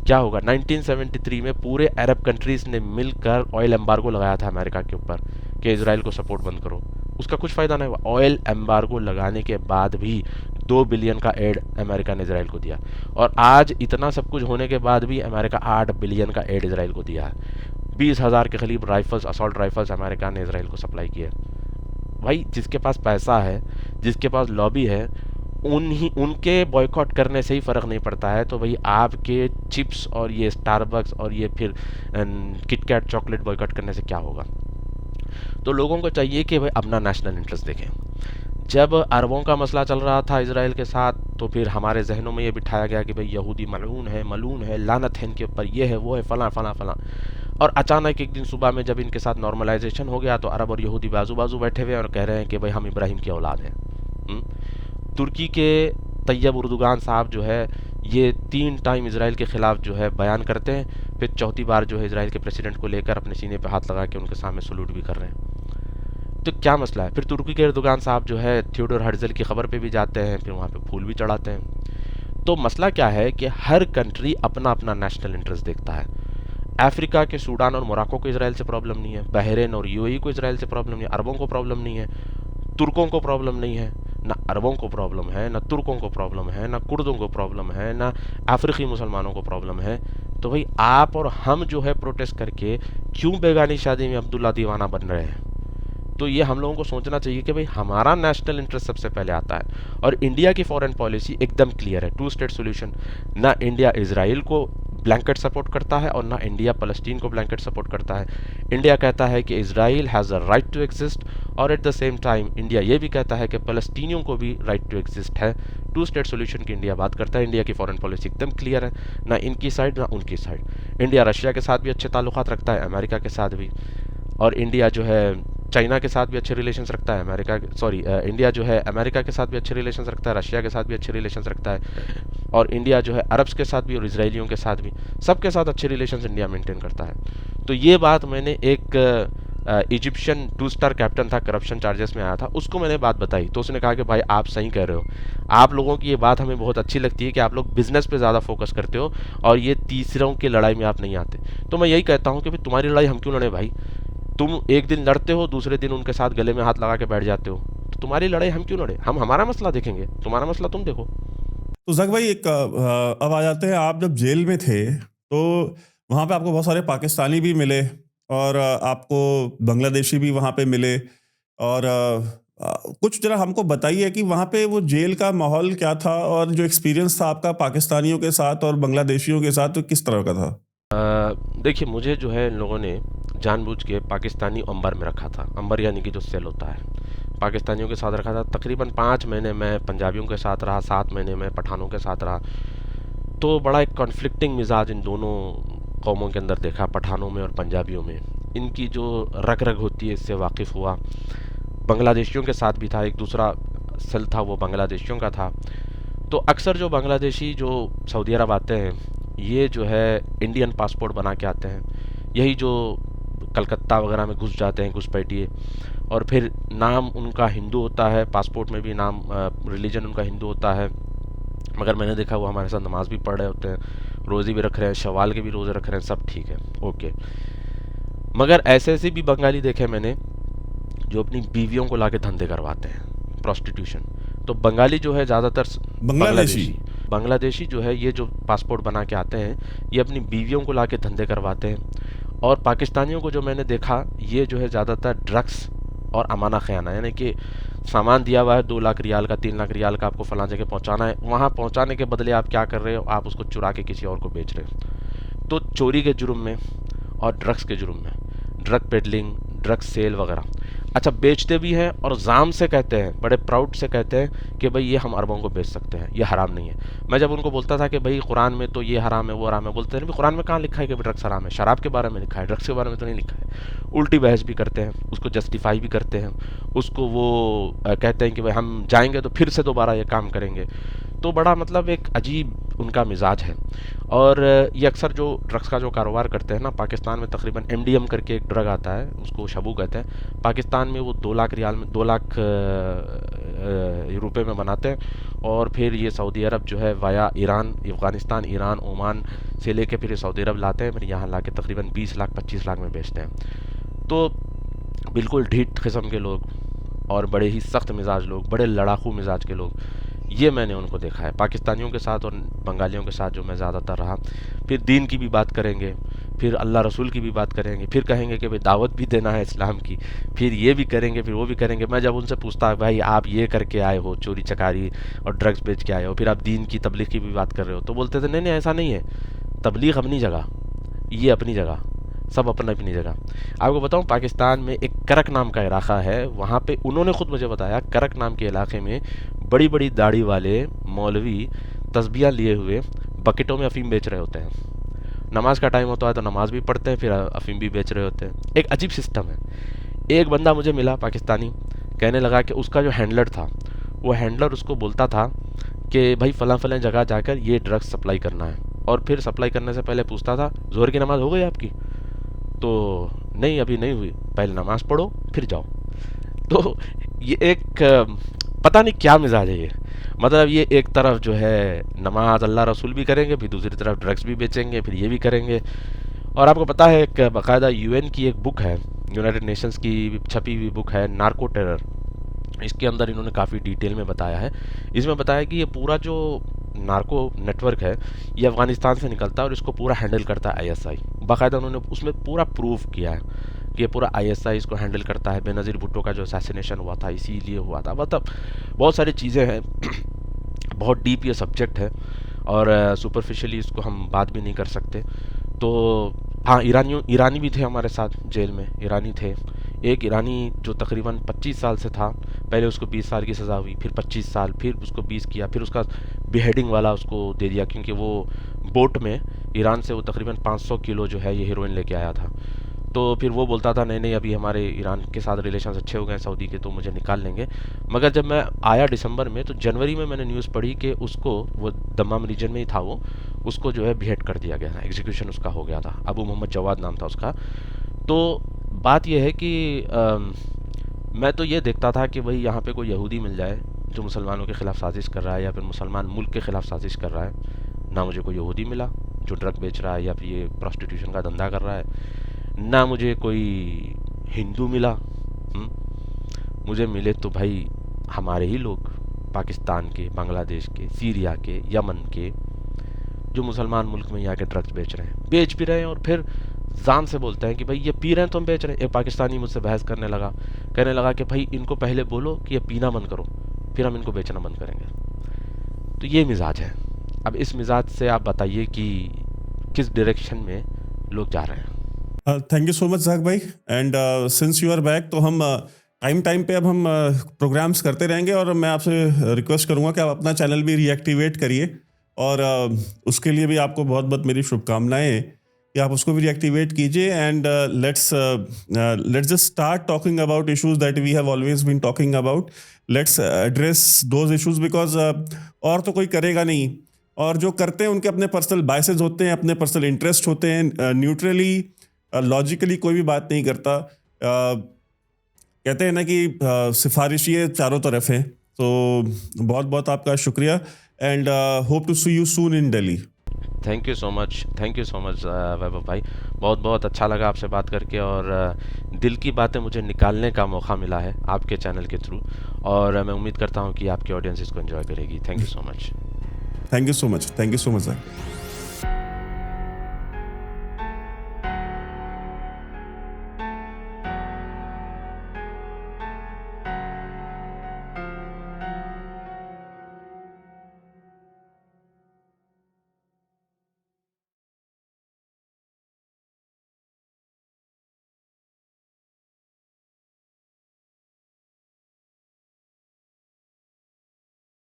क्या होगा? 1973 में पूरे अरब कंट्रीज़ ने मिलकर ऑयल एम्बार्गो लगाया था अमेरिका के ऊपर कि इजराइल को सपोर्ट बंद करो। उसका कुछ फ़ायदा नहीं हुआ। ऑयल एम्बार्गो लगाने के बाद भी 2 बिलियन का एड अमेरिका ने इजराइल को दिया, और आज इतना सब कुछ होने के बाद भी अमेरिका 8 बिलियन का एड इजराइल को दिया है। 20,000 के करीब राइफल्स, असॉल्ट राइफल्स अमेरिका ने इजराइल को सप्लाई किए। भाई जिसके पास पैसा है, जिसके पास लॉबी है, उनके बॉयकॉट करने से ही फ़र्क नहीं पड़ता है। तो भाई आपके चिप्स और ये स्टारबक्स और ये फिर किटकैट चॉकलेट बॉयकॉट करने से क्या होगा? तो लोगों को चाहिए कि भाई अपना नेशनल इंटरेस्ट देखें। जब अरबों का मसला चल रहा था इजराइल के साथ, तो फिर हमारे जहनों में ये बिठाया गया कि भाई यहूदी मलून है, लानत है इनके ऊपर, ये है वो है, फला फला फला। और अचानक एक दिन सुबह में जब इनके साथ नॉर्मलाइजेशन हो गया तो अरब और यहूदी बाजू बाजू बैठे हुए और कह रहे हैं कि भाई हम इब्राहिम की औलाद हैं। तुर्की के तैयब उर्दुगान साहब जो है ये 3 टाइम इजराइल के ख़िलाफ़ जो है बयान करते हैं, फिर चौथी बार जो है इजराइल के प्रेसिडेंट को लेकर अपने सीने पे हाथ लगा के उनके सामने सलूट भी कर रहे हैं। तो क्या मसला है? फिर तुर्की के एर्दोगान साहब जो है थियोडोर हर्जल की खबर पे भी जाते हैं, फिर वहाँ पे फूल भी चढ़ाते हैं। तो मसला क्या है कि हर कंट्री अपना अपना नेशनल इंटरेस्ट देखता है। अफ्रीका के सूडान और मोरक्को को इजराइल से प्रॉब्लम नहीं है, बहरीन और यूएई को इजराइल से प्रॉब्लम नहीं है, अरबों को प्रॉब्लम नहीं है, तुर्कों को प्रॉब्लम नहीं है, ना अरबों को प्रॉब्लम है, ना तुर्कों को प्रॉब्लम है, ना कुर्दों को प्रॉब्लम है, ना अफ्रीकी मुसलमानों को प्रॉब्लम है। तो भाई आप और हम जो है प्रोटेस्ट करके क्यों बेगानी शादी में अब्दुल्ला दीवाना बन रहे हैं? तो ये हम लोगों को सोचना चाहिए कि भाई हमारा नेशनल इंटरेस्ट सबसे पहले आता है। और इंडिया की फॉरेन पॉलिसी एकदम क्लियर है, 2 स्टेट सोल्यूशन। ना इंडिया इजराइल को ब्लैंकेट सपोर्ट करता है और ना इंडिया फ़लस्तीन को ब्लैंकेट सपोर्ट करता है। इंडिया कहता है कि Israel has a right to exist, और at the same time India ये भी कहता है कि फ़लस्तीनियों को भी राइट टू एग्जिस्ट है। 2 स्टेट सोल्यूशन की इंडिया बात करता है। इंडिया की फॉरेन पॉलिसी एकदम क्लियर है, ना इनकी साइड ना उनकी साइड। इंडिया रशिया के साथ भी अच्छे ताल्लुकात रखता है, अमेरिका के साथ भी। और इंडिया जो है चाइना के साथ भी अच्छे रिलेशंस रखता है, इंडिया जो है अमेरिका के साथ भी अच्छे रिलेशंस रखता है, रशिया के साथ भी अच्छे रिलेशंस रखता है। और इंडिया जो है अरब्स के साथ भी और इजराइलियों के साथ भी, सबके साथ अच्छे रिलेशंस इंडिया मेंटेन करता है। तो ये बात मैंने एक इजिप्शियन 2 स्टार कैप्टन था, करप्शन चार्जेस में आया था, उसको मैंने बात बताई तो उसने कहा कि भाई आप सही कह रहे हो, आप लोगों की ये बात हमें बहुत अच्छी लगती है कि आप लोग बिजनेस पे ज़्यादा फोकस करते हो और ये तीसरों की लड़ाई में आप नहीं आते। तो मैं यही कहता हूँ कि भाई तुम्हारी लड़ाई हम क्यों लड़े भाई? तुम एक दिन लड़ते हो, दूसरे दिन उनके साथ गले में हाथ लगा के बैठ जाते हो, तो तुम्हारी लड़ाई हम क्यों लड़े? हम हमारा मसला देखेंगे, तुम्हारा मसला तुम देखो। तो जक भाई अब आ जाते हैं, आप जब जेल में थे तो वहाँ पे आपको बहुत सारे पाकिस्तानी भी मिले और आपको बांग्लादेशी भी वहाँ पे मिले, और कुछ जरा हमको बताइए कि वहाँ पे वो जेल का माहौल क्या था और जो एक्सपीरियंस था आपका पाकिस्तानियों के साथ और बांग्लादेशियों के साथ, तो किस तरह का था? देखिए, मुझे जो है इन लोगों ने जानबूझ के पाकिस्तानी अंबर में रखा था। अंबर यानी कि जो सेल होता है, पाकिस्तानियों के साथ रखा था। तकरीबन 5 महीने मैं पंजाबियों के साथ रहा, 7 महीने मैं पठानों के साथ रहा। तो बड़ा एक कॉन्फ्लिक्टिंग मिजाज इन दोनों कौमों के अंदर देखा, पठानों में और पंजाबियों में। इनकी जो रग रग होती है इससे वाकिफ़ हुआ। बांग्लादेशियों के साथ भी था, एक दूसरा सेल था वो बांग्लादेशियों का था। तो अक्सर जो बांग्लादेशी जो सऊदी अरब आते हैं, ये जो है इंडियन पासपोर्ट बना के आते हैं। यही जो कलकत्ता वगैरह में घुस जाते हैं घुसपैठिए, और फिर नाम उनका हिंदू होता है, पासपोर्ट में भी नाम रिलीजन उनका हिंदू होता है। मगर मैंने देखा वो हमारे साथ नमाज भी पढ़ रहे होते हैं, रोज़े भी रख रहे हैं, शवाल के भी रोज़े रख रहे हैं, सब ठीक है, ओके। मगर ऐसे ऐसे भी बंगाली देखे मैंने जो अपनी बीवियों को लाके धंधे करवाते हैं, प्रोस्टिट्यूशन। तो बंगाली जो है ज़्यादातर बांग्लादेशी। बांग्लादेशी जो है, ये जो पासपोर्ट बना के आते हैं, ये अपनी बीवियों को लाके धंधे करवाते हैं। और पाकिस्तानियों को जो मैंने देखा, ये जो है ज़्यादातर ड्रग्स और अमाना ख़याना, यानी कि सामान दिया हुआ है 2 लाख रियाल का, 3 लाख रियाल का, आपको फ़लाँ जगह पहुंचाना है। वहाँ पहुंचाने के बदले आप क्या कर रहे हो, आप उसको चुरा के किसी और को बेच रहे हो। तो चोरी के जुर्म में और ड्रग्स के जुर्म में, ड्रग पेडलिंग, ड्रग सेल वगैरह। अच्छा, बेचते भी हैं और जाम से कहते हैं, बड़े प्राउड से कहते हैं कि भाई ये हम अरबों को बेच सकते हैं, ये हराम नहीं है। मैं जब उनको बोलता था कि भाई कुरान में तो ये हराम है वो हराम है, बोलते हैं कुरान में कहाँ लिखा है कि ड्रग्स हराम है, शराब के बारे में लिखा है, ड्रग्स के बारे में तो नहीं लिखा है। उल्टी बहस भी करते हैं, उसको जस्टिफाई भी करते हैं, उसको वो कहते हैं कि भाई हम जाएंगे तो फिर से दोबारा ये काम करेंगे। तो बड़ा मतलब एक अजीब उनका मिजाज है। और ये अक्सर जो ड्रग्स का जो कारोबार करते हैं ना, पाकिस्तान में तकरीबन MDM करके एक ड्रग आता है, उसको शबू कहते हैं। पाकिस्तान में वो 2 लाख रियाल में, 2 लाख रुपए में बनाते हैं, और फिर ये सऊदी अरब जो है via Iran, Afghanistan, Iran, Oman से लेके फिर ये सऊदी अरब लाते हैं, फिर यहाँ ला के तकरीबन 20 लाख 25 लाख में बेचते हैं। तो बिल्कुल ढीठ किस्म के लोग और बड़े ही सख्त मिजाज लोग, बड़े लड़ाकू मिजाज के लोग, ये मैंने उनको देखा है पाकिस्तानियों के साथ और बंगालियों के साथ जो मैं ज़्यादातर रहा। फिर दीन की भी बात करेंगे, फिर अल्लाह रसूल की भी बात करेंगे, फिर कहेंगे कि भाई दावत भी देना है इस्लाम की, फिर ये भी करेंगे, फिर वो भी करेंगे। मैं जब उनसे पूछता भाई आप ये करके आए हो, चोरी चकारी और ड्रग्स बेच के आए हो, फिर आप दीन की तबलीग की भी बात कर रहे हो, तो बोलते थे नहीं नहीं ऐसा नहीं है, तबलीग अपनी जगह, ये अपनी जगह, सब अपना अपनी जगह। आपको बताऊं, पाकिस्तान में एक करक नाम का इलाका है, वहाँ पे उन्होंने खुद मुझे बताया, करक नाम के इलाके में बड़ी बड़ी दाढ़ी वाले मौलवी तस्बियाँ लिए हुए बकेटों में अफीम बेच रहे होते हैं। नमाज का टाइम होता है तो नमाज भी पढ़ते हैं, फिर अफीम भी बेच रहे होते हैं। एक अजीब सिस्टम है। एक बंदा मुझे मिला पाकिस्तानी, कहने लगा कि उसका जो हैंडलर था, वो हैंडलर उसको बोलता था कि भाई फ़लाँ फ़लाँ जगह जाकर ये ड्रग्स सप्लाई करना है, और फिर सप्लाई करने से पहले पूछता था ज़ोहर की नमाज़ हो गई आपकी, तो नहीं अभी नहीं हुई, पहले नमाज़ पढ़ो फिर जाओ। तो ये एक पता नहीं क्या मिजाज है ये, मतलब ये एक तरफ जो है नमाज अल्लाह रसूल भी करेंगे, फिर दूसरी तरफ ड्रग्स भी बेचेंगे, फिर ये भी करेंगे। और आपको पता है एक बाकायदा UN की एक बुक है, यूनाइटेड नेशंस की छपी हुई बुक है, नार्को टेरर। इसके अंदर इन्होंने काफ़ी डिटेल में बताया है। इसमें बताया कि ये पूरा जो नार्को नेटवर्क है ये अफ़गानिस्तान से निकलता है और इसको पूरा हैंडल करता है ISI। बाकायदा उन्होंने उसमें पूरा प्रूफ किया है कि ये पूरा ISI इसको हैंडल करता है। बेनज़ीर भुट्टो का जो असैसिनेशन हुआ था इसीलिए हुआ था, मतलब बहुत सारी चीज़ें हैं। बहुत डीप ये सब्जेक्ट है और सुपरफिशियली इसको हम बात भी नहीं कर सकते। तो हाँ, ईरानी भी थे हमारे साथ जेल में, ईरानी थे। एक ईरानी जो तकरीबन 25 साल से था, पहले उसको 20 साल की सज़ा हुई, फिर 25 साल, फिर उसको 20 किया, फिर उसका बिहेडिंग वाला उसको दे दिया, क्योंकि वो बोट में ईरान से वो तकरीबन 500 किलो जो है ये हीरोइन लेके आया था। तो फिर वो बोलता था नहीं नहीं अभी हमारे ईरान के साथ रिलेशंस अच्छे हो गए सऊदी के, तो मुझे निकाल लेंगे। मगर जब मैं आया दिसंबर में, तो जनवरी में मैंने न्यूज़ पढ़ी कि उसको, वो दम्माम रीजन में ही था वो, उसको जो है बिहेड कर दिया गया था, एग्जीक्यूशन उसका हो गया था। अबू मोहम्मद जवाद नाम था उसका। तो बात यह है कि मैं तो ये देखता था कि भाई यहाँ पे कोई यहूदी मिल जाए जो मुसलमानों के ख़िलाफ़ साजिश कर रहा है या फिर मुसलमान मुल्क के ख़िलाफ़ साजिश कर रहा है। ना मुझे कोई यहूदी मिला जो ड्रग बेच रहा है या फिर ये प्रोस्टिट्यूशन का धंधा कर रहा है, ना मुझे कोई हिंदू मिला। मुझे मिले तो भाई हमारे ही लोग, पाकिस्तान के, बांग्लादेश के, सीरिया के, यमन के, जो मुसलमान मुल्क में यहाँ के ड्रग्स बेच रहे हैं, बेच भी रहे हैं, और फिर जान से बोलते हैं कि भाई ये पी रहे हैं तो हम बेच रहे हैं। एक पाकिस्तानी मुझसे बहस करने लगा, कहने लगा कि भाई इनको पहले बोलो कि ये पीना बंद करो, फिर हम इनको बेचना बंद करेंगे। तो ये मिजाज है। अब इस मिजाज से आप बताइए कि किस डायरेक्शन में लोग जा रहे हैं। Thank you so much Zak भाई, and since you are back तो हम टाइम पे अब हम प्रोग्राम्स करते रहेंगे, और मैं आपसे रिक्वेस्ट करूंगा कि आप अपना चैनल भी रीएक्टिवेट करिए, और उसके लिए भी आपको बहुत बहुत मेरी शुभकामनाएं हैं कि आप उसको भी रीएक्टिवेट कीजिए, and let's just start talking about issues that we have always been talking about. Let's address those issues, because और तो कोई करेगा नहीं, और जो करते हैं उनके अपने पर्सनल बायसेस होते हैं, अपने पर्सनल इंटरेस्ट होते हैं। न्यूट्रली लॉजिकली कोई भी बात नहीं करता। कहते हैं ना कि सिफारिश ये चारों तरफ है। तो बहुत बहुत आपका शुक्रिया, and hope to see you soon in Delhi. Thank you so much Vaibhav भाई, बहुत बहुत अच्छा लगा आपसे बात करके, और दिल की बातें मुझे निकालने का मौका मिला है आपके चैनल के थ्रू, और मैं उम्मीद करता हूँ कि आपकी ऑडियंस इसको एंजॉय करेगी। Thank you so much. Thank you so much, thank you so much sir.